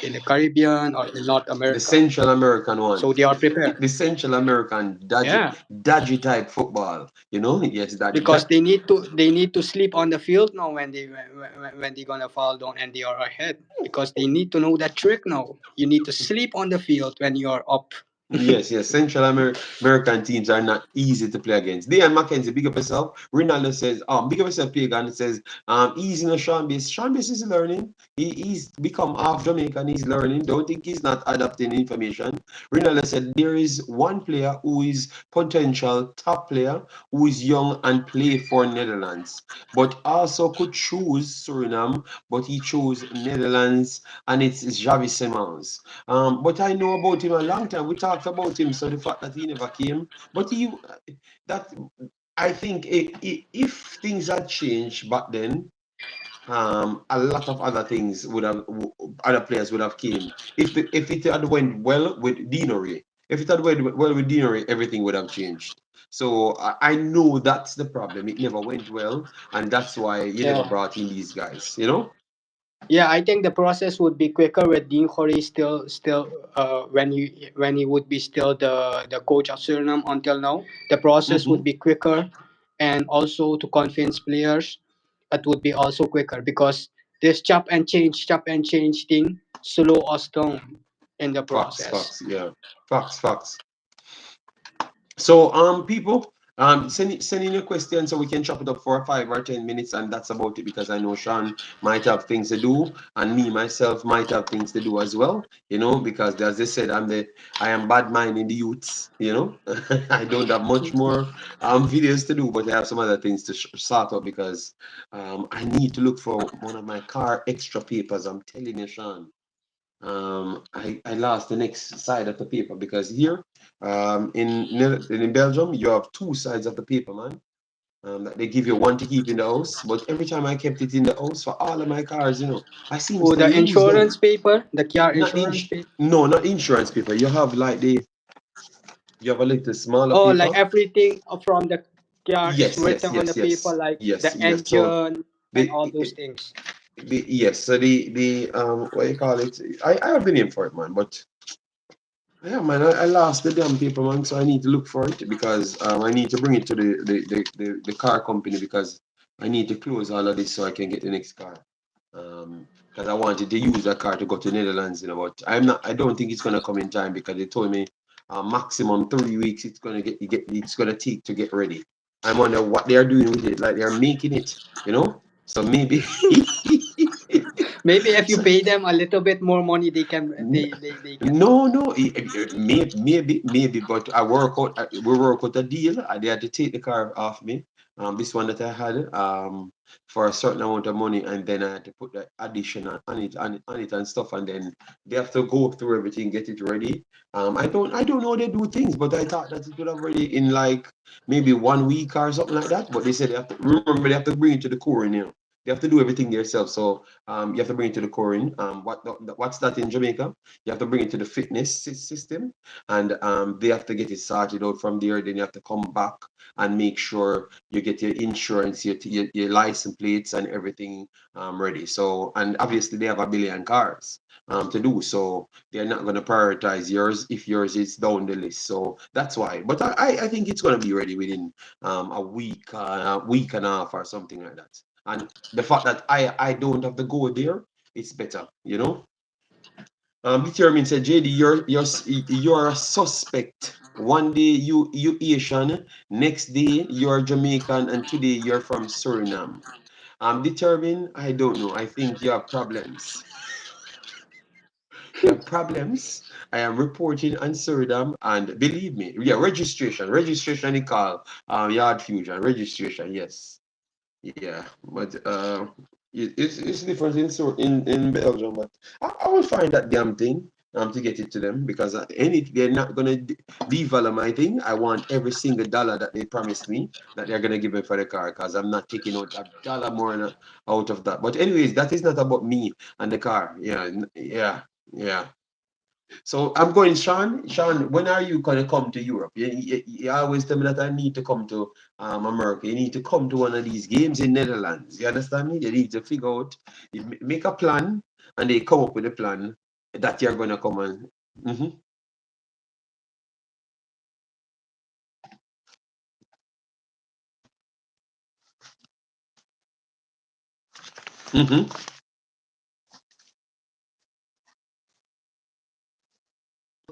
in the Yeah. Caribbean or in North America. The Central So American they are one. prepared. The Central American Yeah, dodgy type football. Yes, that because that they need to sleep on the field now when they're gonna fall down and they are ahead, because they need to know that trick now. You need to sleep on the field when you are up. Yes, yes. American teams are not easy to play against. Dan McKenzie, big up yourself. Ronaldo says, big up yourself, Pagan. Says, easy no Sean Bass. Sean Bass is learning. He's become half Jamaican. He's learning. Don't think he's not adapting information. Ronaldo said, there is one player who is potential top player who is young and play for Netherlands, but also could choose Suriname, but he chose Netherlands, and it's Javi Simons. But I know about him a long time. We talked about him, so the fact that he never came, but that I think if things had changed back then, a lot of other things other players would have came. If it had went well with Deanery, if it had went well with Deanery, everything would have changed. So I know that's the problem. It never went well, and that's why you never Yeah. brought in these guys. Yeah, I think the process would be quicker with Dean Corey still when he would be still the coach of Suriname until now. The process would Mm-hmm. be quicker, and also to convince players, it would be also quicker because this chop and change thing slow us down in the Facts, process. facts, yeah. Facts, facts. So, people, send in your questions so we can chop it up for 5 or 10 minutes, and that's about it because I know Sean might have things to do, and me myself might have things to do as well. Because as they said, I am bad minding the youths. I don't have much more videos to do, but I have some other things to sort out because I need to look for one of my car extra papers. I'm telling you, Sean. I lost the next side of the paper because here in Belgium you have two sides of the paper, man. That they give you one to keep in the house, but every time I kept it in the house for all of my cars, I seems Oh, to the lose insurance them. paper, the car Not insurance ins paper. No, not insurance paper. You have a little smaller Oh, like paper. everything from the car is Yes, written yes, on the yes, paper, yes, like yes, the yes. So engine and all those the, things. yes, so the what you call it? I have the name for it, man, but yeah, man, I lost the damn paper, man. So I need to look for it because I need to bring it to the car company because I need to close all of this so I can get the next car. Because I wanted to use that car to go to Netherlands, but I don't think it's gonna come in time because they told me maximum 3 weeks it's gonna take to get ready. I wonder what they are doing with it, like they are making it. So maybe Maybe if you so pay them a little bit more money, they can. no, no, maybe, but we work out a deal. They had to take the car off me. This one that I had, for a certain amount of money, and then I had to put the additional on it and stuff, and then they have to go through everything, get it ready. I don't know how they do things, but I thought that it would have ready in like maybe 1 week or something like that. But they said they have to bring it to the core now. They have to do everything themselves. So you have to bring it to the coring. What's that in Jamaica? You have to bring it to the fitness system, and they have to get it sorted out from there. Then you have to come back and make sure you get your insurance, your license plates, and everything ready. So, and obviously they have a billion cars to do. So they're not going to prioritize yours if yours is down the list. So that's why. But I think it's going to be ready within a week and a half or something like that. And the fact that I don't have to go there, it's better. Determined said, JD, you're a suspect. One day you Asian, next day you're Jamaican, and today you're from Suriname. Determined, I don't know. I think you have problems. You have problems. I am reporting on Suriname, and believe me, yeah, registration, they call Yard Fusion registration. Yes. Yeah, but it's different in Belgium, but I will find that damn thing to get it to them because they're not gonna devalue my thing. I want every single dollar that they promised me that they're gonna give me for the car because I'm not taking out a dollar more out of that. But anyways, that is not about me and the car. Yeah, yeah, yeah. So I'm going, Sean. Sean, when are you going to come to Europe? You always tell me that I need to come to America. You need to come to one of these games in Netherlands. You understand me? You need to figure out, make a plan, and they come up with a plan that you're going to come and. Mm-hmm, mm-hmm,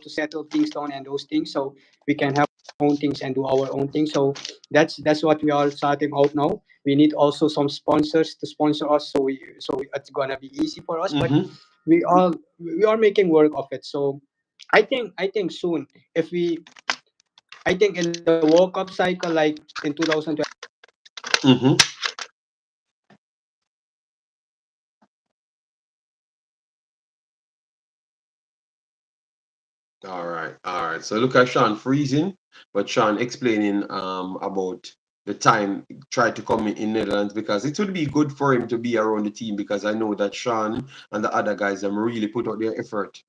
To settle things down and those things, so we can have our own things and do our own thing. So that's what we are starting out now. We need also some sponsors to sponsor us, so it's gonna be easy for us. But mm-hmm, we are making work of it. So I think soon, if we I think in the World Cup cycle, like in 2020, mm-hmm. All right, all right. So look at Sean freezing, but Sean explaining about the time try to come in Netherlands because it would be good for him to be around the team because I know that Sean and the other guys them really put out their effort.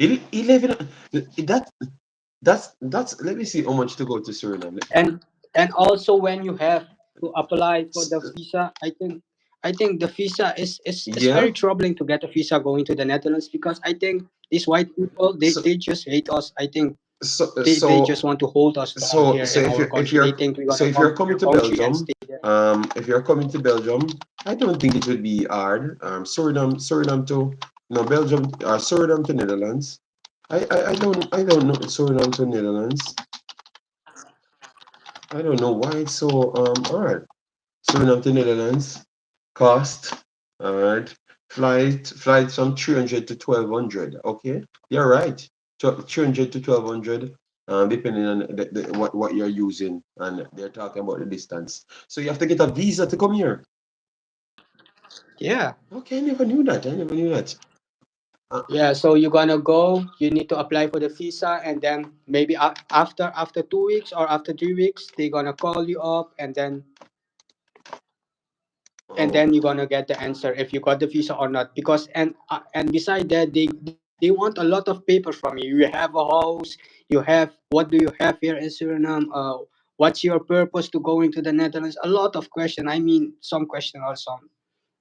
11 that That's. Let me see how much to go to Suriname. and and also when you have to apply for S- the visa, I think the visa is Yeah. very troubling to get a visa going to the Netherlands, because I think these white people, So they just hate us. I think so they so just want to hold us down here so in our if country. They you're think we're so gonna if come you're to their coming to country and Belgium, stay there. if you're coming to Belgium, I don't think it would be hard. Suriname to no Belgium or Suriname to Netherlands. I don't know Suriname to Netherlands. I don't know why it's so hard. Suriname to Netherlands cost. All right. Flight from 300 to 1200. Okay, you're right. 300 to 1200. Depending on what you're using, and they're talking about the distance. So you have to get a visa to come here. Yeah. Okay, I never knew that. I never knew that. Uh, Yeah, so you're gonna go. You need to apply for the visa, and then maybe after 2 weeks or after 3 weeks, they're gonna call you up, and oh, then you're gonna get the answer if you got the visa or not. Because and beside that, they want a lot of papers from you. You have a house. You have, what do you have here in Suriname? What's your purpose to going to the Netherlands? A lot of question. I mean, some question or some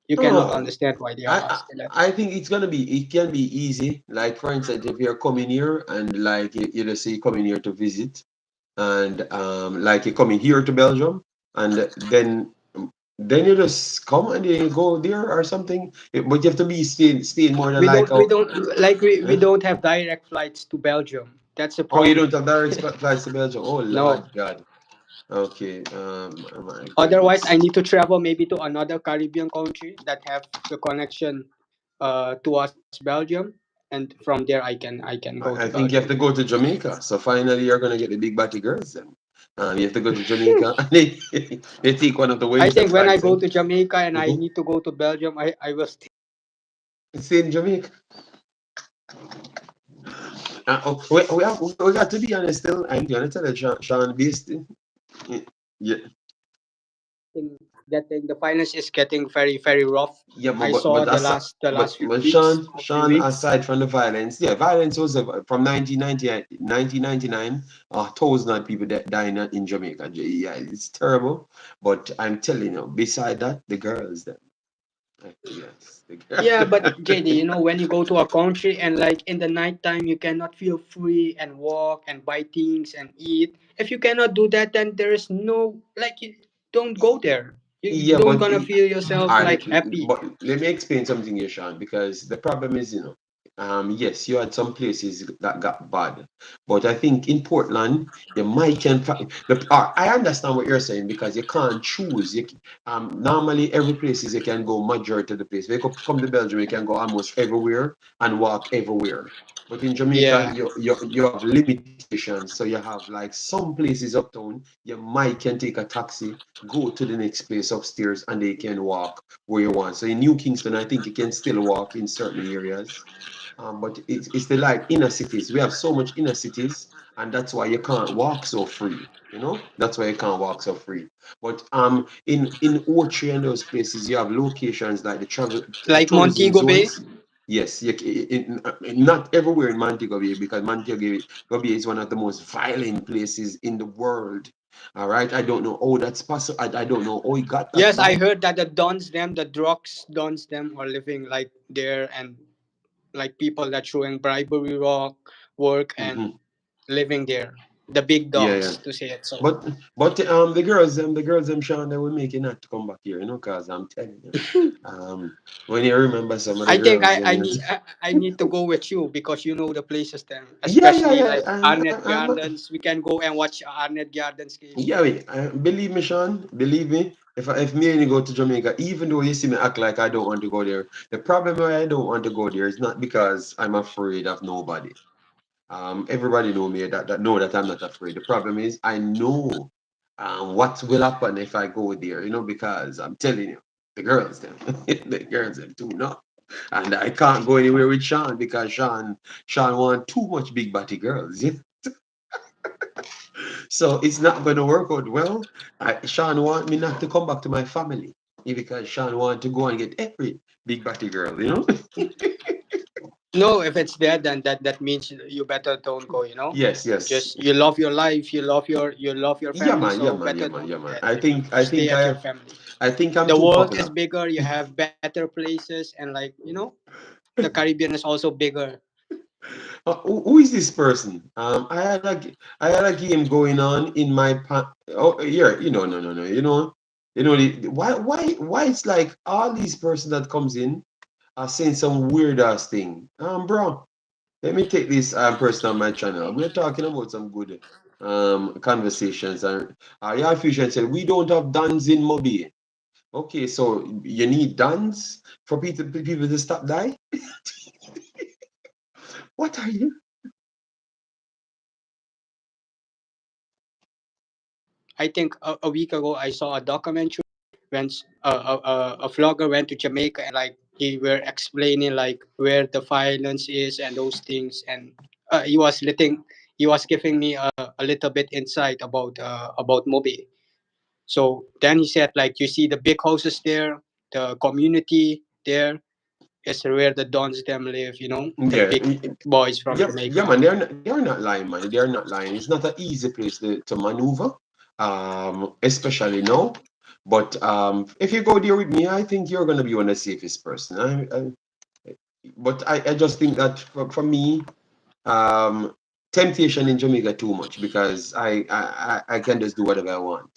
you cannot oh, understand why they are I, I asking that. I think it can be easy. Like for instance, if you're coming here and like you just say coming here to visit, and like you're coming here to Belgium, and then you just come and then you go there or something. But you have to be staying more than we like don't we oh, don't like we huh? don't have direct flights to Belgium. That's a Oh, you problem. don't have direct flights to Belgium. Oh No. Lord God. Okay. My Otherwise, I goodness. need to travel maybe to another Caribbean country that have the connection towards Belgium, and from there I can go to I think you Belgium. have to go to Jamaica. So finally, you're gonna get the big batty girls. Then you have to go to Jamaica, and they take one of the I winter think when I flights. go And to Jamaica and I mhm. need to go to Belgium, I will stay. Stay in Jamaica. Oh, we got to be honest still. I'm gonna tell you, Sean Beast. Yeah, Getting the finance is getting very very rough. yeah, I but saw the aside, last few but weeks or few Sean, weeks. aside from the violence, yeah, violence was from 1999, 1,000 odd people that dying in Jamaica. Yeah, it's terrible. But I'm telling you, beside that, the girls, them, yes, the Yeah, but girls. JD, when you go to a country and like in the nighttime you cannot feel free and walk and buy things and eat. If you cannot do that, then there is no like you don't go there. You Yeah, don't but gonna feel yourself all like right, happy. but let me explain something here, Sean, because the problem is, yes, you had some places that got bad, but I think in Portland, you might can I understand what you're saying because you can't choose. Normally every places you can go majority of the place. When you come to Belgium, you can go almost everywhere and walk everywhere. But in Jamaica, Yeah. you have limitations. So you have like some places uptown, you might can take a taxi, go to the next place upstairs, and they can walk where you want. So in New Kingston, I think you can still walk in certain areas. But it's the like inner cities. We have so much inner cities, and that's why you can't walk so free. That's why you can't walk so free. But in Orchard and those places, you have locations like the Like tourism Montego Bay. zones. Yes, not everywhere in Montego Bay because Montego Bay is one of the most violent places in the world. All right, I don't know. Oh, that's possible. I don't know. Oh, it got that Yes, I bad. heard that the drugs dons them are living like there, and like people that showing bribery work and Hmm. living there. The big Yeah, yeah. dogs, to say it so. But the girls them Sean, they will make it not to come back here, cause I'm telling you, when you remember some of the I think girls I, them, I need I need to go with you because you know the places there, yeah, yeah, especially yeah, like Arnett Gardens. We can go and watch Arnett Gardens games yeah. there. Wait, believe me, Sean, believe me. If me and you go to Jamaica, even though you see me act like I don't want to go there, the problem why I don't want to go there is not because I'm afraid of nobody. Everybody know me that know that I'm not afraid. The problem is I know what will happen if I go there, because I'm telling you, the girls them, the girls them too no. And I can't go anywhere with Sean because Sean want too much big body girls. Yeah? So it's not gonna work out well. Sean want me not to come back to my family because Sean want to go and get every big body girl. No, if it's there, then that means you better don't go. Yes, yes. Just you love your life, you love your Yeah, family, man, yeah, so man, yeah, better man, don't yeah, do man. that. I think, I Stay think at your I, family. I think I'm The too world is popular. bigger. You have better places, and the Caribbean is also bigger. Who is this person? I had a game going on in my oh yeah, no, no, no, why it's like all these person that comes in are saying some weird ass thing. Bro, let me take this person on my channel. We're talking about some good conversations, and yeah, Fusion said we don't have dons in Mobi. Okay, so you need dons for people to stop die. What are you? I think a week ago I saw a documentary when a vlogger went to Jamaica, and like he were explaining like where the violence is and those things, and he was giving me a little bit insight about Mobi. So then he said like you see the big houses there, the community there is where the dons them live. The Yeah, big boys from yeah, yeah, Jamaica. man. They're not lying, man. They're not lying. It's not an easy place to maneuver, especially now. But if you go there with me, I think you're gonna be one of the safest person. But I just think that for me, um, temptation in Jamaica too much because I can just do whatever I want.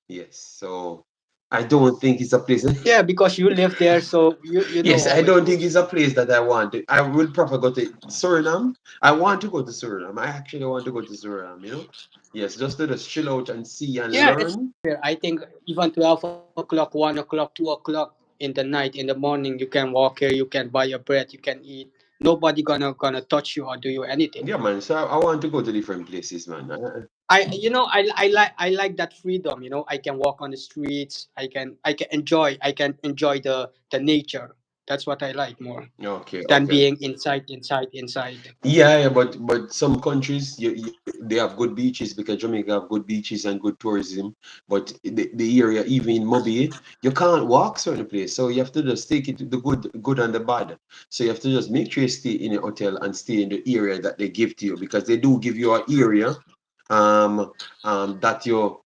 Yes, so I don't think it's a place. Yeah, because you live there, so you know Yes, I how it don't think goes. it's a place that I want. I would prefer go to Suriname. I want to go to Suriname. I actually want to go to Suriname. Yes, just to just chill out and see and Yeah, it's learn. here. I think even 12 o'clock, 1 o'clock, 2 o'clock in the night, in the morning, you can walk here, you can buy your bread, you can eat. Nobody gonna touch you or do you anything. Yeah, man. So I want to go to different places, man. I like that freedom. I can walk on the streets. I can enjoy the nature. That's what I like more Okay, than okay. being inside. Yeah, yeah, but some countries they have good beaches because Jamaica have good beaches and good tourism. But the area, even in Mobi, you can't walk certain place, so you have to just take it to the good and the bad. So you have to just make sure you stay in a hotel and stay in the area that they give to you because they do give you an area, um, that you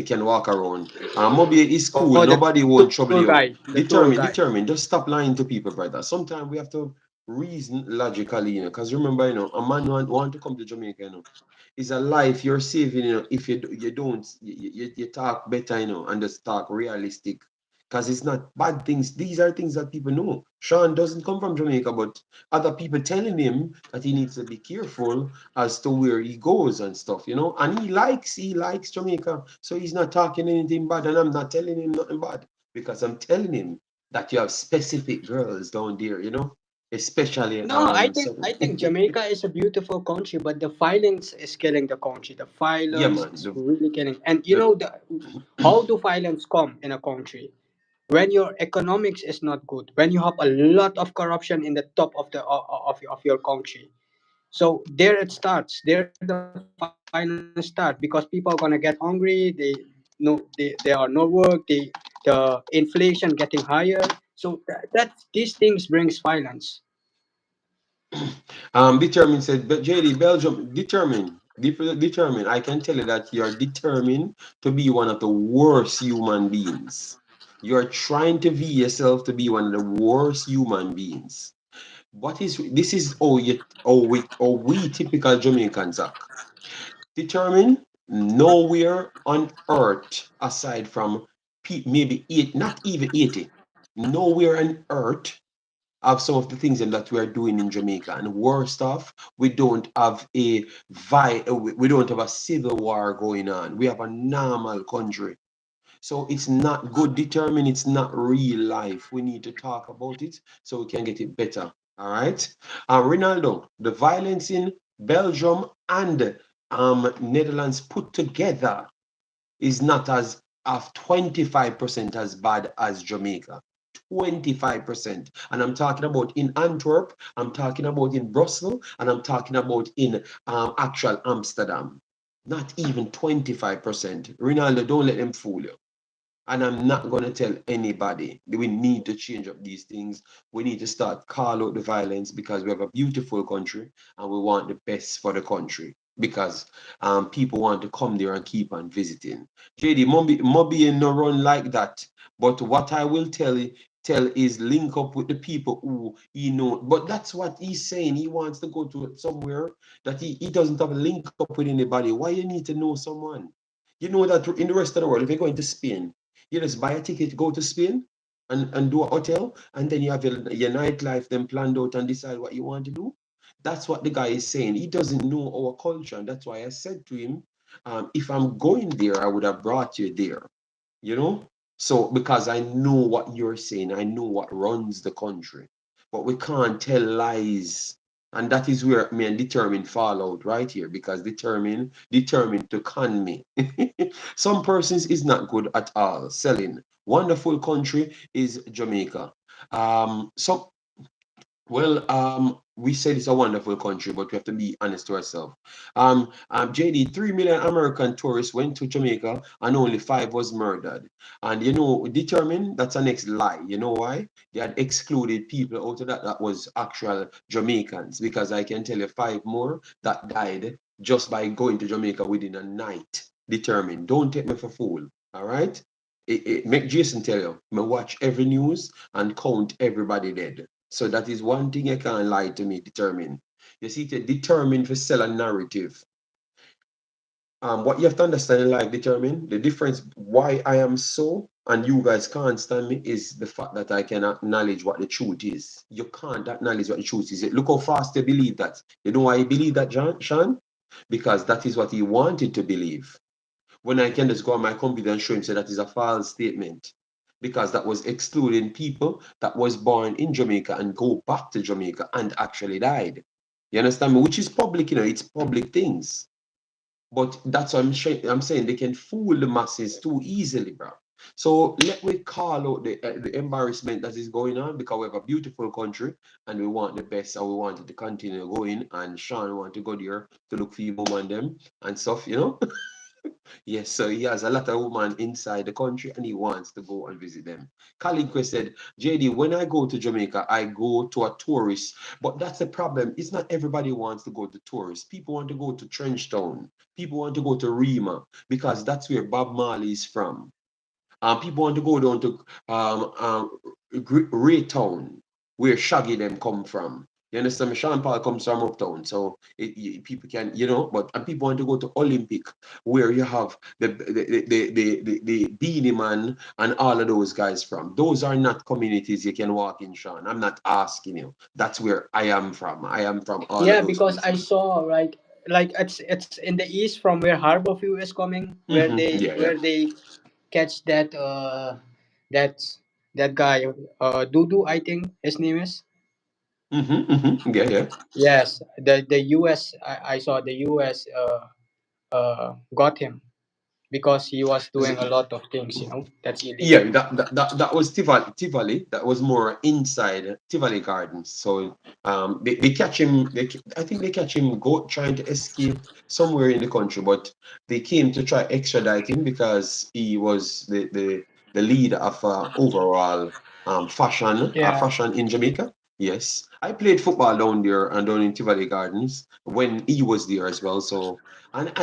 can walk around. Mobi is Oh, cool. the Nobody tour won't trouble guide, you. the tour guide. Determine. Just stop lying to people, brother. Sometimes we have to reason logically, because remember, a man want to come to Jamaica, it's a life you're saving, if you don't, you talk better, and just talk realistic, because it's not bad things. These are things that people know. Sean doesn't come from Jamaica, but other people telling him that he needs to be careful as to where he goes and stuff, and he likes Jamaica, so he's not talking anything bad, and I'm not telling him nothing bad, because I'm telling him that you have specific girls down there, especially No, I think certain. I think Jamaica is a beautiful country, but the violence is killing the country. The Yeah, violence man. is really killing. And The how do violence come in a country? When your economics is not good, when you have a lot of corruption in the top of your country. So there it starts. There the violence starts because people are gonna get hungry. There are no work. The inflation getting higher. So these things brings violence. Determined said, but JD, Belgium, determined. I can tell you that you're determined to be one of the worst human beings. You're trying to be yourself to be one of the worst human beings. What is this? Is we typical Jamaicans act. Determined nowhere on earth aside from maybe eight, not even 80. Nowhere on earth of some of the things that we are doing in Jamaica. And worst off, we don't have we don't have a civil war going on. We have a normal country. So it's not good. Determine it's not real life. We need to talk about it so we can get it better. All right. Ronaldo, the violence in Belgium and Netherlands put together is not as of 25% as bad as Jamaica. 25%. And I'm talking about in Antwerp, I'm talking about in Brussels, and I'm talking about in actual Amsterdam. Not even 25%. Ronaldo, don't let them fool you. And I'm not going to tell anybody that we need to change up these things. We need to start call out the violence because we have a beautiful country and we want the best for the country because people want to come there and keep on visiting. JD, Mobi no run like that. But what I will tell is link up with the people who he know. But that's what he's saying. He wants to go to somewhere that he doesn't have a link up with anybody. Why you need to know someone? You know that in the rest of the world, if you're going to Spain, you just buy a ticket, go to Spain and do a hotel, and then you have your nightlife then planned out and decide what you want to do. That's what the guy is saying. He doesn't know our culture, and that's why I said to him, if I'm going there, I would have brought you there, you know? So because I know what you're saying, I know what runs the country. But we can't tell lies. And that is where me and determined fall out right here because determined to con me. Some persons is not good at all selling. Wonderful country is Jamaica. So we said it's a wonderful country, but we have to be honest to ourselves. JD, 3 million American tourists went to Jamaica and only five was murdered. And determined that's a next lie. You know why? They had excluded people out of that was actual Jamaicans, because I can tell you five more that died just by going to Jamaica within a night. Determined. Don't take me for fool. All right? Make Jason tell you, me watch every news and count everybody dead. So that is one thing you can't lie to me, determine. You see, to determine to sell a narrative. What you have to understand in life, determine the difference why I am so and you guys can't stand me is the fact that I can acknowledge what the truth is. You can't acknowledge what the truth is. Look how fast they believe that. You know why he believe that, Sean? Because that is what he wanted to believe. When I can just go on my computer and show him, say that is a false statement, because that was excluding people that was born in Jamaica and go back to Jamaica and actually died. You understand me? Which is public, it's public things. But that's what I'm saying. They can fool the masses too easily, bro. So let me call out the embarrassment that is going on, because we have a beautiful country and we want the best and we want it to continue going. And Sean want to go there to look for your mom and them and stuff. Yes, so he has a lot of women inside the country and he wants to go and visit them. Kalinque said, JD, when I go to Jamaica, I go to a tourist. But that's the problem. It's not everybody wants to go to tourist. People want to go to Trenchtown. People want to go to Rima because that's where Bob Marley is from. People want to go down to Raytown, where Shaggy them come from. You understand me? Sean Paul comes from uptown, so people can, but and people want to go to Olympic, where you have the Beanie Man and all of those guys from. Those are not communities you can walk in, Sean. I'm not asking you. That's where I am from. I am from all of Yeah, those because I places. saw like it's in the east from where Harborview is coming, where Yeah, yeah. they catch that that guy Dudu, I think his name is. Yeah, yeah. Yes, the US, I saw the US got him because he was doing a lot of things, that's illegal. Yeah, that was Tivoli. That was more inside Tivoli Gardens. So they catch him. I think they catch him trying to escape somewhere in the country, but they came to try extradite him because he was the leader of overall Yeah. fashion in Jamaica. Yes, I played football down there and down in Tivoli Gardens when he was there as well. So and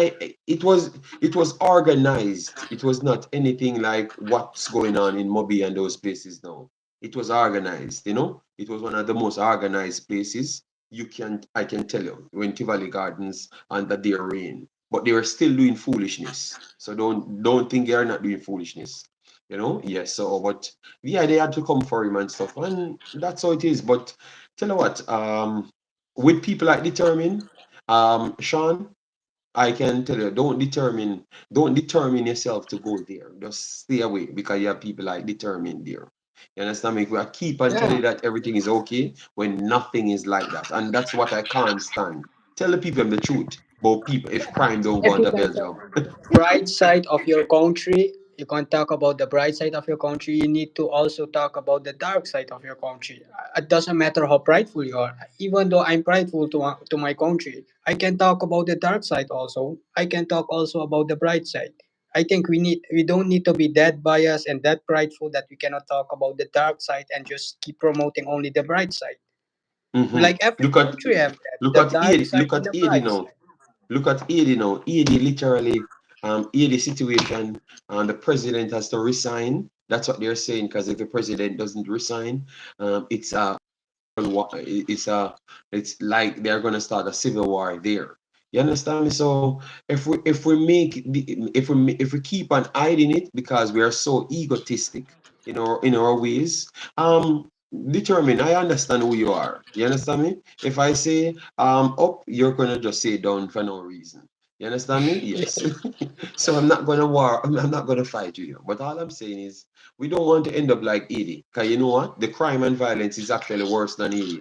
it was organized. It was not anything like what's going on in Mobi and those places now. It was organized. It was one of the most organized places I can tell you, when Tivoli Gardens under their reign. But they were still doing foolishness. So don't think they are not doing foolishness. Yes. So but yeah, they had to come for him and stuff. And that's how it is. But tell you what, with people like Determine, Sean, I can tell you, don't determine yourself to go there. Just stay away because you have people like determined there. You understand me? If I keep on telling Yeah. you that everything is okay when nothing is like that. And that's what I can't stand. Tell the people the truth. But people, if crime don't go If on you to can talk Belgium. bright side of your country, you can talk about the bright side of your country. You need to also talk about the dark side of your country. It doesn't matter how prideful you are. Even though I'm prideful to my country, I can talk about the dark side also. I can talk also about the bright side. I think we don't need to be that biased and that prideful that we cannot talk about the dark side and just keep promoting only the bright side. Mm-hmm. Like every Look at country have that, look the at dark AD, side look and at the AD bright now. side. Look at AD now. AD literally, AD situation, and the president has to resign. That's what they're saying. Because if the president doesn't resign, it's it's it's like they're gonna start a civil war there. You understand me? So if we keep on hiding it because we are so egotistic in our ways, determine. I understand who you are. You understand me? If I say up, you're gonna just say down for no reason. You understand me? Yes. So I'm not gonna war. I'm not gonna fight you. But all I'm saying is we don't want to end up like 80. Because you know what? The crime and violence is actually worse than 80.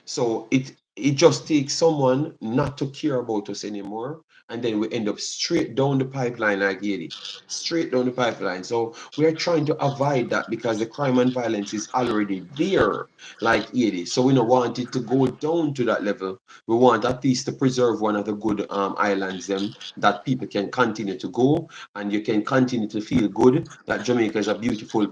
So it just takes someone not to care about us anymore, and then we end up straight down the pipeline like 80. Straight down the pipeline. So we are trying to avoid that because the crime and violence is already there, like 80. So we don't want it to go down to that level. We want at least to preserve one of the good islands them that people can continue to go and you can continue to feel good that Jamaica is a beautiful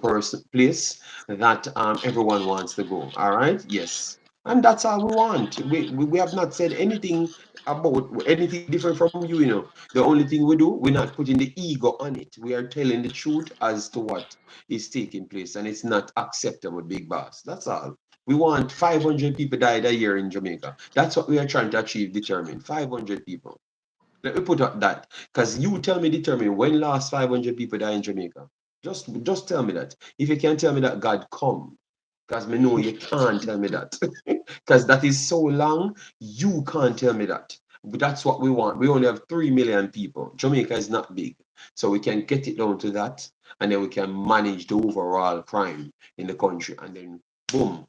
place that everyone wants to go. All right? Yes. And that's all we want. We have not said anything about anything different from you. The only thing we do, we're not putting the ego on it. We are telling the truth as to what is taking place, and it's not acceptable, big boss. That's all. We want 500 people died a year in Jamaica. That's what we are trying to achieve, determine 500 people. Let me put up that. Because you tell me, determine when last 500 people die in Jamaica. Just tell me that. If you can't tell me that, God, come. Because me know you can't tell me that. Because that is so long, you can't tell me that. But that's what we want. We only have 3 million people. Jamaica is not big. So we can get it down to that, and then we can manage the overall crime in the country. And then, boom.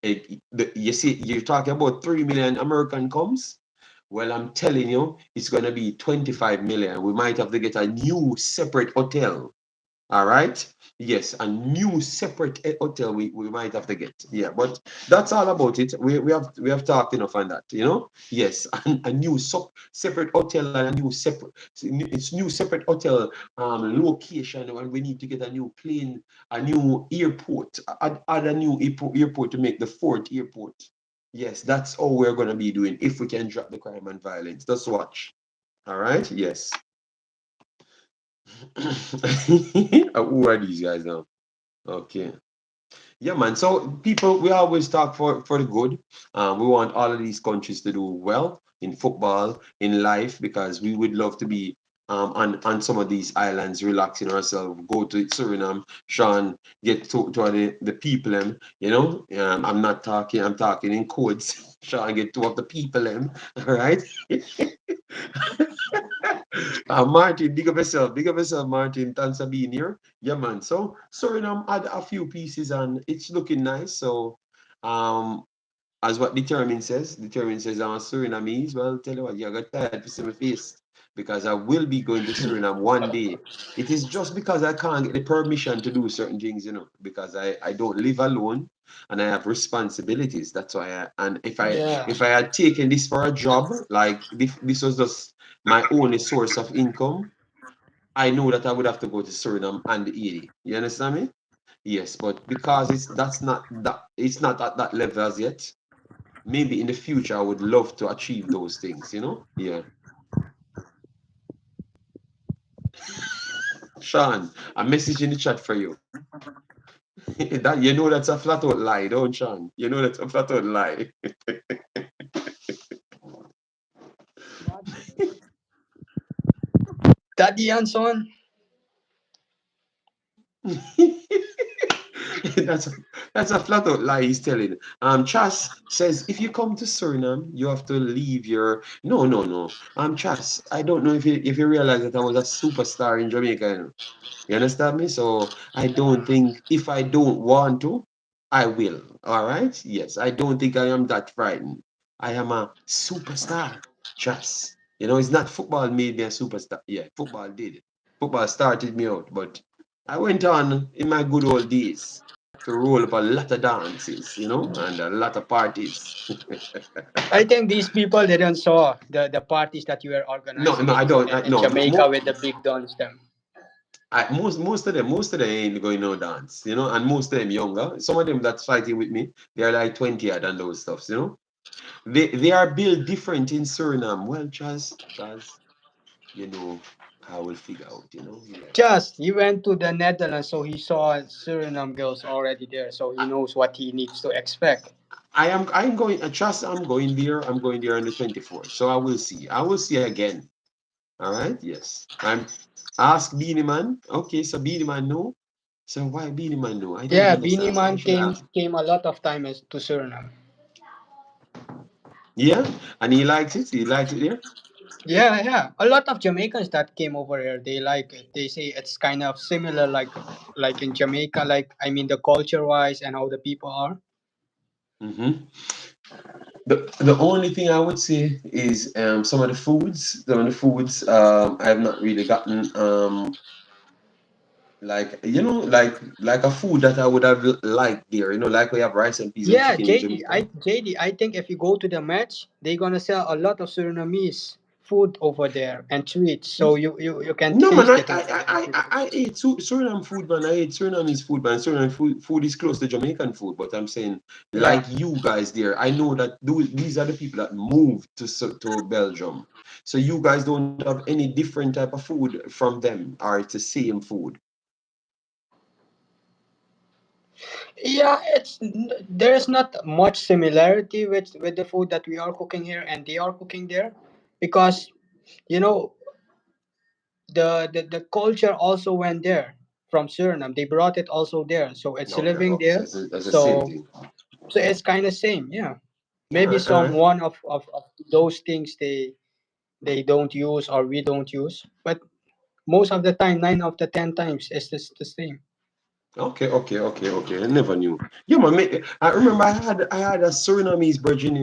You see, you're talking about 3 million American comes. Well, I'm telling you, it's going to be 25 million. We might have to get a new separate hotel. All right. Yes, a new separate hotel we might have to get. Yeah, but that's all about it. We have talked enough on that. Yes, and a new separate hotel and a new separate it's new separate hotel location, and we need to get a new plane, a new airport, add a new airport to make the fourth airport. Yes, that's all we're gonna be doing if we can drop the crime and violence. Just watch. All right. Yes. Who are these guys now? Okay. Yeah, man. So people, we always talk for the good. We want all of these countries to do well in football, in life, because we would love to be on some of these islands, relaxing ourselves, go to Suriname, Sean, get to the people them, I'm talking in codes. Sean, get to of the people them, all right? Martin, big up yourself, Martin. Thanks for being here. Yeah, man. So Suriname had a few pieces and it's looking nice. So, um, as what Determine says, Surinamese. Well, tell you what, you got tired to see my face because I will be going to Suriname one day. It is just because I can't get the permission to do certain things, because I don't live alone and I have responsibilities. That's why and Yeah. if I had taken this for a job, like this was just my only source of income, I know that I would have to go to Suriname and the 80. You understand me? Yes, but because it's not at that level as yet. Maybe in the future I would love to achieve those things. Yeah. Sean, a message in the chat for you. That that's a flat out lie, don't Sean? You know that's a flat out lie. Daddy and son. that's a, that's a flat out lie he's telling. Chas says if you come to Suriname, you have to leave your no. Chas, I don't know if you realize that I was a superstar in Jamaica. You understand me? So I don't think if I don't want to, I will. All right? Yes, I don't think I am that frightened. I am a superstar. Trust. It's not football made me a superstar. Yeah, football did. Football started me out, but I went on in my good old days to roll up a lot of dances, and a lot of parties. I think these people didn't saw the parties that you were No, organizing no, I don't. in No, Jamaica with the big dons them. most of them ain't going no dance, and most of them younger. Some of them that's fighting with me, they're like 20 and those stuffs, They are built different in Suriname. Well, Chaz, you know, I will figure out, he left. Just he went to the Netherlands, so he saw Suriname girls already there, so he knows what he needs to expect. I'm going, trust I'm going there on the 24th. So I will see. I will see again. All right, yes. I'm ask Beanie Man. Okay, so Beanie Man no. So why Beanie Man no? I don't Yeah, Beanie understand. I Man should came ask. came a lot of times to Suriname. Yeah, and he likes it. He likes it there. Yeah, yeah. A lot of Jamaicans that came over here, they like it. They say it's kind of similar, like in Jamaica. Like I mean, the culture wise and how the people are. Mm-hmm. The only thing I would say is some of the foods I have not really gotten like a food that I would have liked there, like we have rice and peas and Yeah, chicken in Jamaica. I think if you go to the match, they're gonna sell a lot of Surinamese food over there and treats, so you can No man, taste I it I over I there if I you go. I ate Suriname food, man. I ate Surinamese food, man. Suriname food is close to Jamaican food, but I'm saying Yeah. like you guys there. I know that these are the people that moved to Belgium, so you guys don't have any different type of food from them, or it's the same food. Yeah, there's not much similarity with the food that we are cooking here and they are cooking there, because you know the culture also went there from Suriname. They brought it also there, so it's Okay, living okay, so there. that's the same So thing. so it's kind of same, yeah. All Maybe right, all some right. one of those things they don't use or we don't use, but most of the time, 9 of the 10 times, it's just the same. Okay. I never knew. Yeah, man. I remember I had a Surinamese virgin,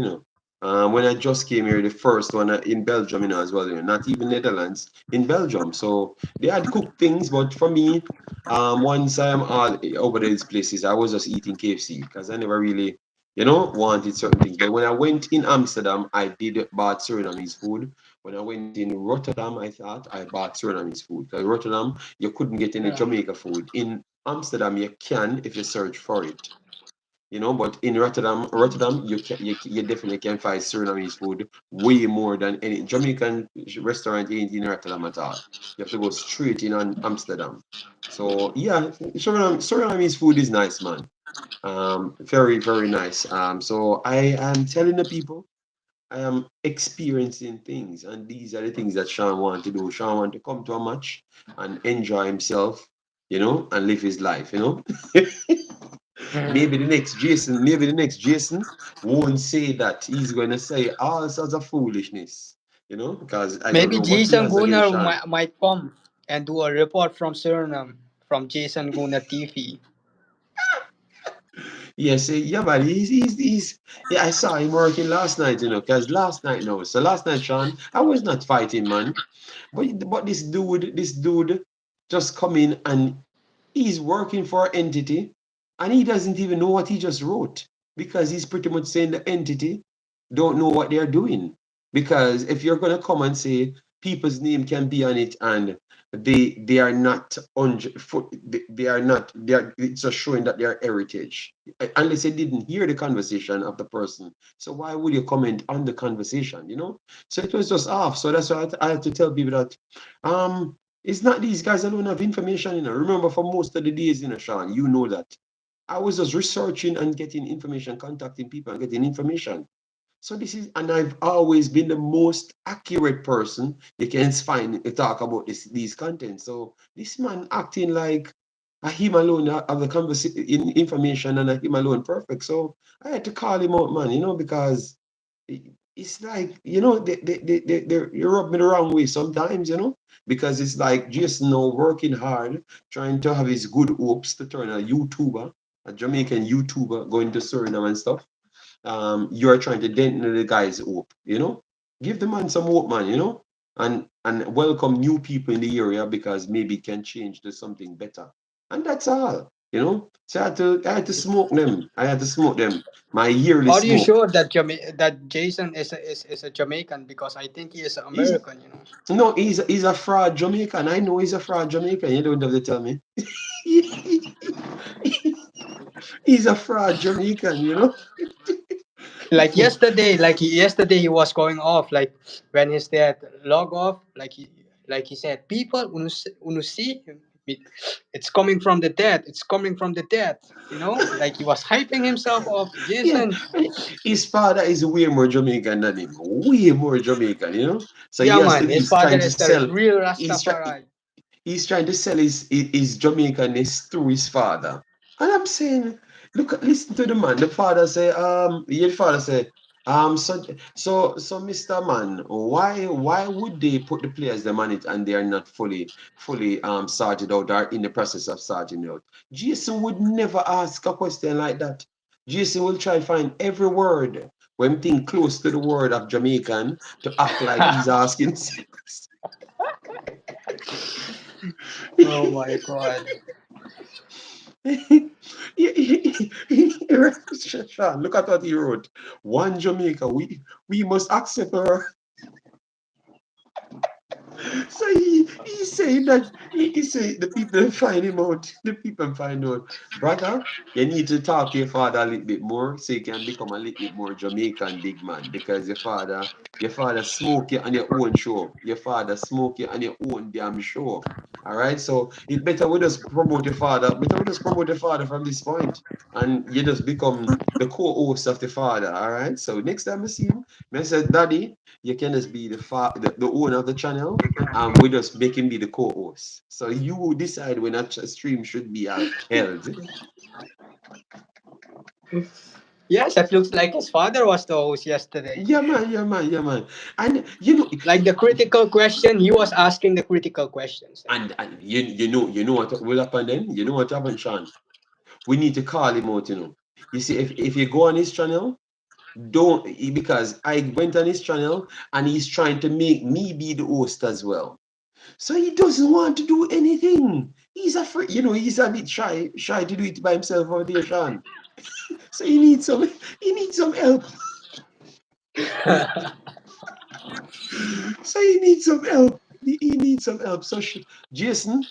when I just came here, the first one in Belgium, as well. Not even Netherlands, in Belgium. So they had cooked things, but for me, once I'm all over these places, I was just eating KFC because I never really, wanted certain things. But when I went in Amsterdam, I did bought Surinamese food. When I went in Rotterdam, I thought I bought Surinamese food because Rotterdam you couldn't get any Yeah. Jamaica food. In Amsterdam, you can if you search for it, but in Rotterdam, you definitely can find Surinamese food way more than any Jamaican restaurant ain't in Rotterdam at all. You have to go straight in on Amsterdam. So yeah, Surinamese food is nice, man. Very, very nice. So I am telling the people I am experiencing things, and these are the things that Sean want to do. Sean want to come to a match and enjoy himself, and live his life, Mhm. maybe the next Jason won't say that. He's going to say all sorts of foolishness, because I don't Maybe know what he Jason has against Gunnar Sean. might come and do a report from Suriname from Jason Gunnar TV. Yes, yeah, but yeah, I saw him working last night, because last night, no. So last night, Sean, I was not fighting, man. But this dude just come in and he's working for an entity and he doesn't even know what he just wrote because he's pretty much saying the entity don't know what they're doing. Because if you're gonna come and say people's name can be on it and they are not they are not they are it's just showing that they are heritage unless you didn't hear the conversation of the person, so why would you comment on the conversation? So it was just off. So that's why I had to tell people that it's not these guys alone have information. Remember, for most of the days, Sean, you know that I was just researching and getting information, contacting people and getting information. So and I've always been the most accurate person you can find to talk about these contents. So this man acting like a him alone of the conversation information and a him alone perfect. So I had to call him out, man, because it's like, you rub me the wrong way sometimes, because it's like Jason now working hard, trying to have his good hopes to turn a YouTuber, a Jamaican YouTuber, going to Suriname and stuff. You're trying to dent into the guy's hope, Give the man some hope, man, and welcome new people in the area because maybe it can change to something better. And that's all. So I had to smoke them. I had to smoke them. My yearly Are you smoke. sure that that Jason is a Jamaican? Because I think he is He's American. no, he's a fraud Jamaican. I know he's a fraud Jamaican. You don't have to tell me. He's a fraud Jamaican. Like yesterday he was going off like when his dad log off like he said people unu see it's coming from the dead, it's coming from the dead, like he was hyping himself up, Yeah, Jason. his father is way more Jamaican than him. Way more Jamaican. So he Yeah, has to man, his he's father trying to is the sell. real He's trying. Rastafari. He's trying to sell his Jamaicanness through his father. And I'm saying, listen to the man. The father say, your father say, so Mr. Man, why would they put the players them on it and they are not fully sorted out or in the process of sorting out? Jason would never ask a question like that. Jason will try to find every word when thing close to the word of Jamaican to act like he's asking. Oh my god. Sean, look at what he wrote. One Jamaica, we must accept her. So he's saying that he say the people find him out. The people find out, brother, you need to talk to your father a little bit more so you can become a little bit more Jamaican big man because your father smoke you on your own show. Your father smoke you on your own damn show. All right, so it better we just promote your father. Better we just promote your father from this point, and you just become the co-host of the father. All right. So next time I see him, I said, Daddy, you can just be the owner of the channel, and we just make him be the co-host. So you decide when a stream should be held. Yes, it looks like his father was the host yesterday. Yeah, man, yeah, man, yeah, man. And Like the critical question, he was asking the critical questions. and you know what will happen then? You know what happened, Sean? We need to call him out. You see, if you go on his channel, don't because I went on his channel and he's trying to make me be the host as well. So he doesn't want to do anything. He's afraid, he's a bit shy to do it by himself over there, Sean. So he needs some help. So he needs some help. He needs some help. So Jason,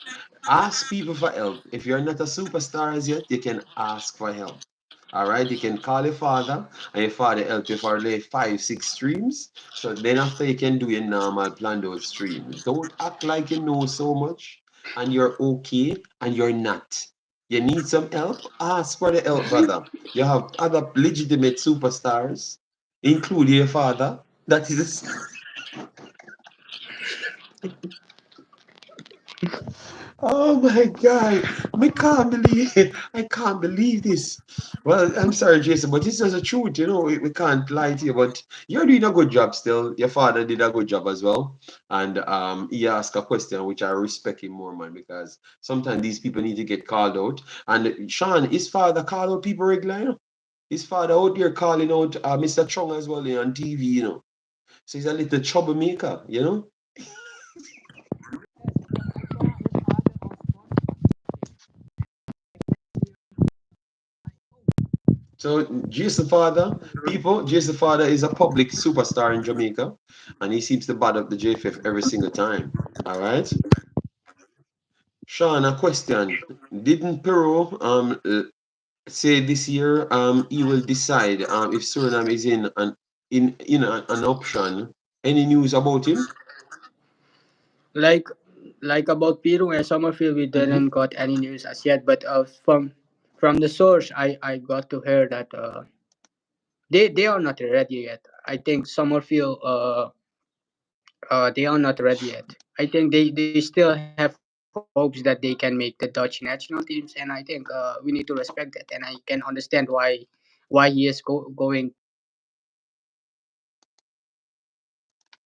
ask people for help. If you're not a superstar as yet, you can ask for help. All right, you can call your father, and your father help you for like 5, 6 streams. So then after you can do your normal planned out stream. Don't act like you know so much and you're okay and you're not. You need some help? Ask for the help, brother. You have other legitimate superstars, including your father. That is Oh my God. I can't believe this. Well, I'm sorry, Jason, but this is the truth. We can't lie to you, but you're doing a good job still. Your father did a good job as well. And he asked a question which I respect him more, man, because sometimes these people need to get called out. And Sean, his father called out people regularly. His father out there calling out Mr. Chung as well on TV. So he's a little troublemaker. So Jason Father is a public superstar in Jamaica, and he seems to bad up the JFF every single time. All right, Sean, a question: Didn't Peru say this year he will decide if Suriname is in an option? Any news about him? like like about Peru and Summerfield, we Hmm. didn't got any news as yet. But from the source, I got to hear that they are not ready yet. I think Summerfield they are not ready yet. I think they still have hopes that they can make the Dutch national teams, and I think we need to respect that. And I can understand why he is going to the Dutch national team because I think he is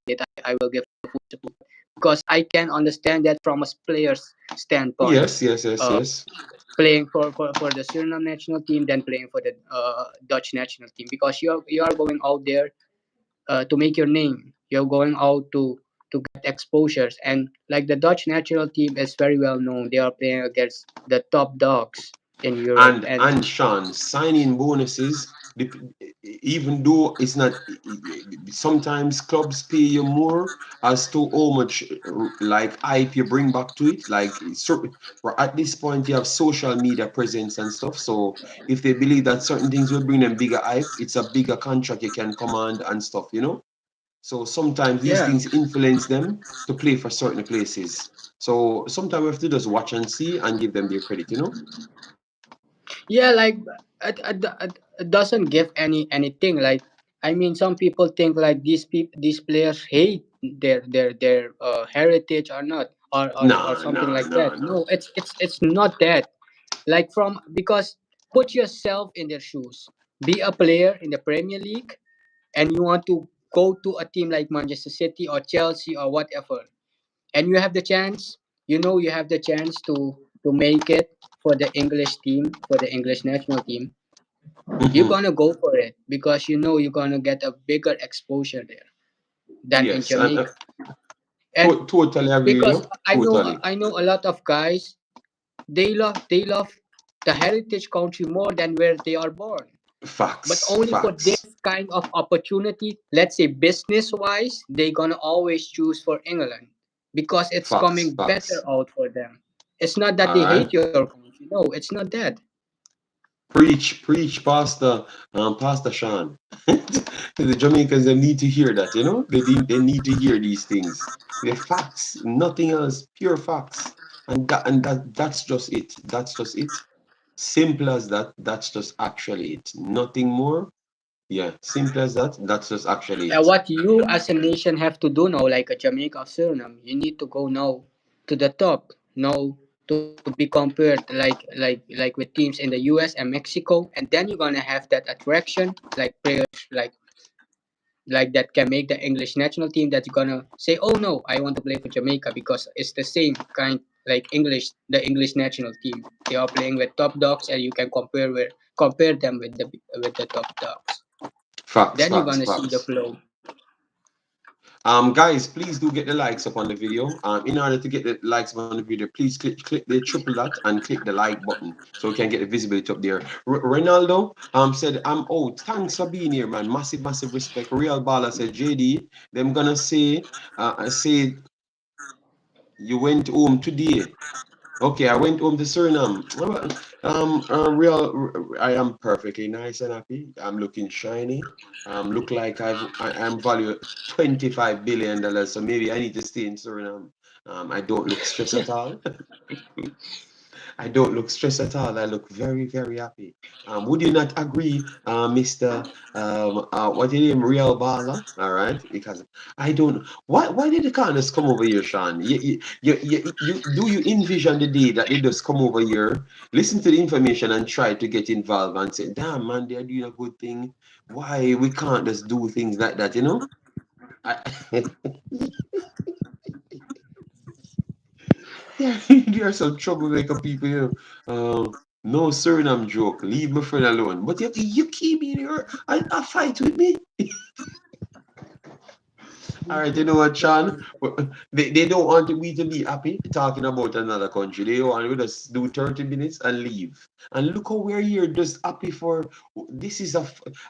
he is I will give the full support because I can understand that from a player's standpoint. Yes, yes, yes, yes. playing for the Suriname national team than playing for the Dutch national team, because you are going out there to make your name. You're going out to get exposures, and like the Dutch national team is very well known. They are playing against the top dogs in Europe, and And Sean, signing bonuses, even though it's not, sometimes clubs pay you more as to how much like hype you bring back to it. Like at this point, you have social media presence and stuff. So if they believe that certain things will bring them bigger hype, it's a bigger contract you can command and stuff, you know. So sometimes these yeah, things influence them to play for certain places. So sometimes we have to just watch and see and give them their credit, you know. yeah, like it doesn't give anything. Like, I mean, some people think like these players hate their heritage or not, or Nah, something nah, like nah, that. nah. No, it's not that. Like, from because put yourself in their shoes. Be a player in the Premier League, and you want to go to a team like Manchester City or Chelsea or whatever, and you have the chance. You have the chance to make it for the English team, for the English national team. You're Hmm. gonna go for it because you're gonna get a bigger exposure there than in Yes, and Jamaica. And totally agree with because you. I know Totally. I know a lot of guys, they love the heritage country more than where they are born. But Facts, only for this facts, kind of opportunity, let's say business wise, they gonna always choose for England because it's facts, coming better facts. out for them. It's not that All they right. hate your country. No, it's not that. Preach, Pastor Sean. The Jamaicans, they need to hear that, you know? They need to hear these things. They're facts, nothing else, pure facts. That's just it. That's just it. Simple as that. That's just actually it. Nothing more. Yeah, simple as that. That's just actually And it. what you as a nation have to do now, like a Jamaica or Suriname, you need to go now to the top, now to be compared like with teams in the US and Mexico, and then you're gonna have that attraction, like players like that can make the English national team that's gonna say, "Oh no, I want to play for Jamaica because it's the same kind like the English national team. They are playing with top dogs, and you can compare them with the top dogs." Facts, Then you're facts, gonna see the facts. flow. Guys, please do get the likes up on the video. In order to get the likes up on the video, please click the triple dot and click the like button so we can get the visibility up there. Ronaldo said, "I'm out. Thanks for being here, man. Massive, massive respect." Real Baller said, "JD, them gonna say you went home today." Okay, I went home to Suriname. I am perfectly nice and happy. I'm looking shiny. Look like I'm valued $25 billion. So maybe I need to stay in Suriname. I don't look stressed at all. I don't look stressed at all. I look very, very happy. Would you not agree, Mr. What your name, Real Bala? All right, because I don't. Why did the kindness come over here, Sean? Do you envision the day that they just come over here, listen to the information, and try to get involved and say, "Damn, man, they're doing a good thing. Why we can't just do things like that?" You know. I, yeah, there are some troublemaker people here. No Suriname joke. Leave my friend alone. But you keep in here and fight with me. All right, you know what, Sean? They don't want me to be happy talking about another country. They want me to just do 30 minutes and leave. And look how we're here just happy for this is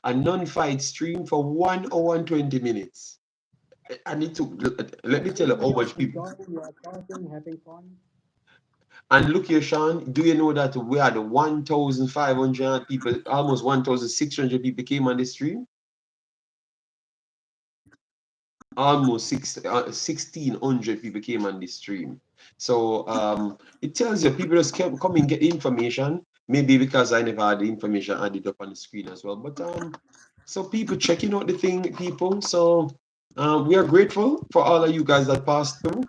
a non-fight stream for 1 hour and 20 minutes. I need to let me tell you how much people. You are talking, having fun. And look here, Sean, do you know that we had 1,500 people, almost 1,600 people came on the stream? Almost 1,600 people came on the stream. So it tells you people just come and get information. Maybe because I never had the information added up on the screen as well. But so people checking out the thing, people. So we are grateful for all of you guys that passed through.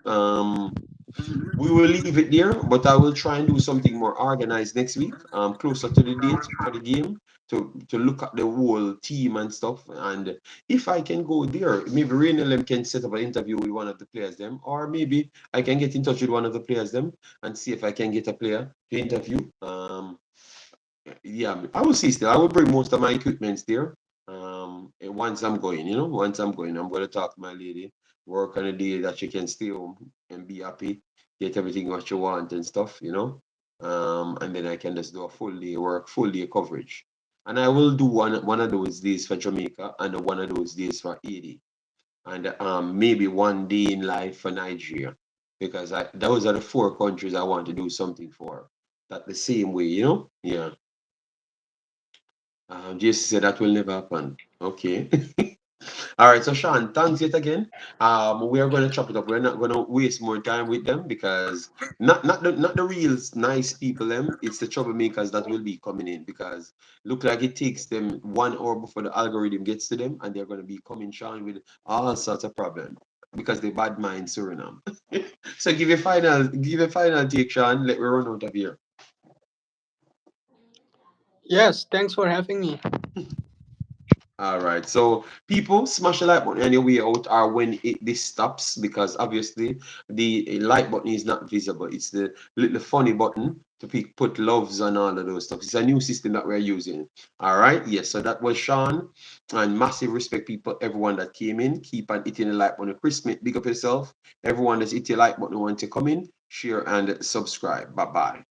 We will leave it there, but I will try and do something more organized next week, closer to the date for the game, to look at the whole team and stuff. And if I can go there, maybe Rainelem can set up an interview with one of the players them, or maybe I can get in touch with one of the players them and see if I can get a player to interview. Yeah, I will see still. I will bring most of my equipments there. And once I'm going, once I'm going, I'm going to talk to my lady, work on a day that she can stay home and be happy, get everything what you want and stuff. And then I can just do a full day work, full day coverage. And I will do one of those days for Jamaica and one of those days for Haiti. And maybe one day in life for Nigeria. Because those are the four countries I want to do something for. That the same way. Yeah. JC said that will never happen. Okay. All right. So Sean, thanks yet again. We are going to chop it up. We're not going to waste more time with them because not the real nice people. Them. It's the troublemakers that will be coming in because look like it takes them 1 hour before the algorithm gets to them, and they're going to be coming Sean with all sorts of problems because they bad mind Suriname. So give a final take, Sean. Let me run out of here. Yes, thanks for having me. All right. So people smash the like button on your way out or when this stops because obviously the like button is not visible. It's the little funny button to put loves on all of those stuff. It's a new system that we're using. All right. Yes. So that was Sean. And massive respect people, everyone that came in. Keep on hitting the like button. Chris Smith, big up yourself. Everyone that's hit the like button want to come in, share and subscribe. Bye bye.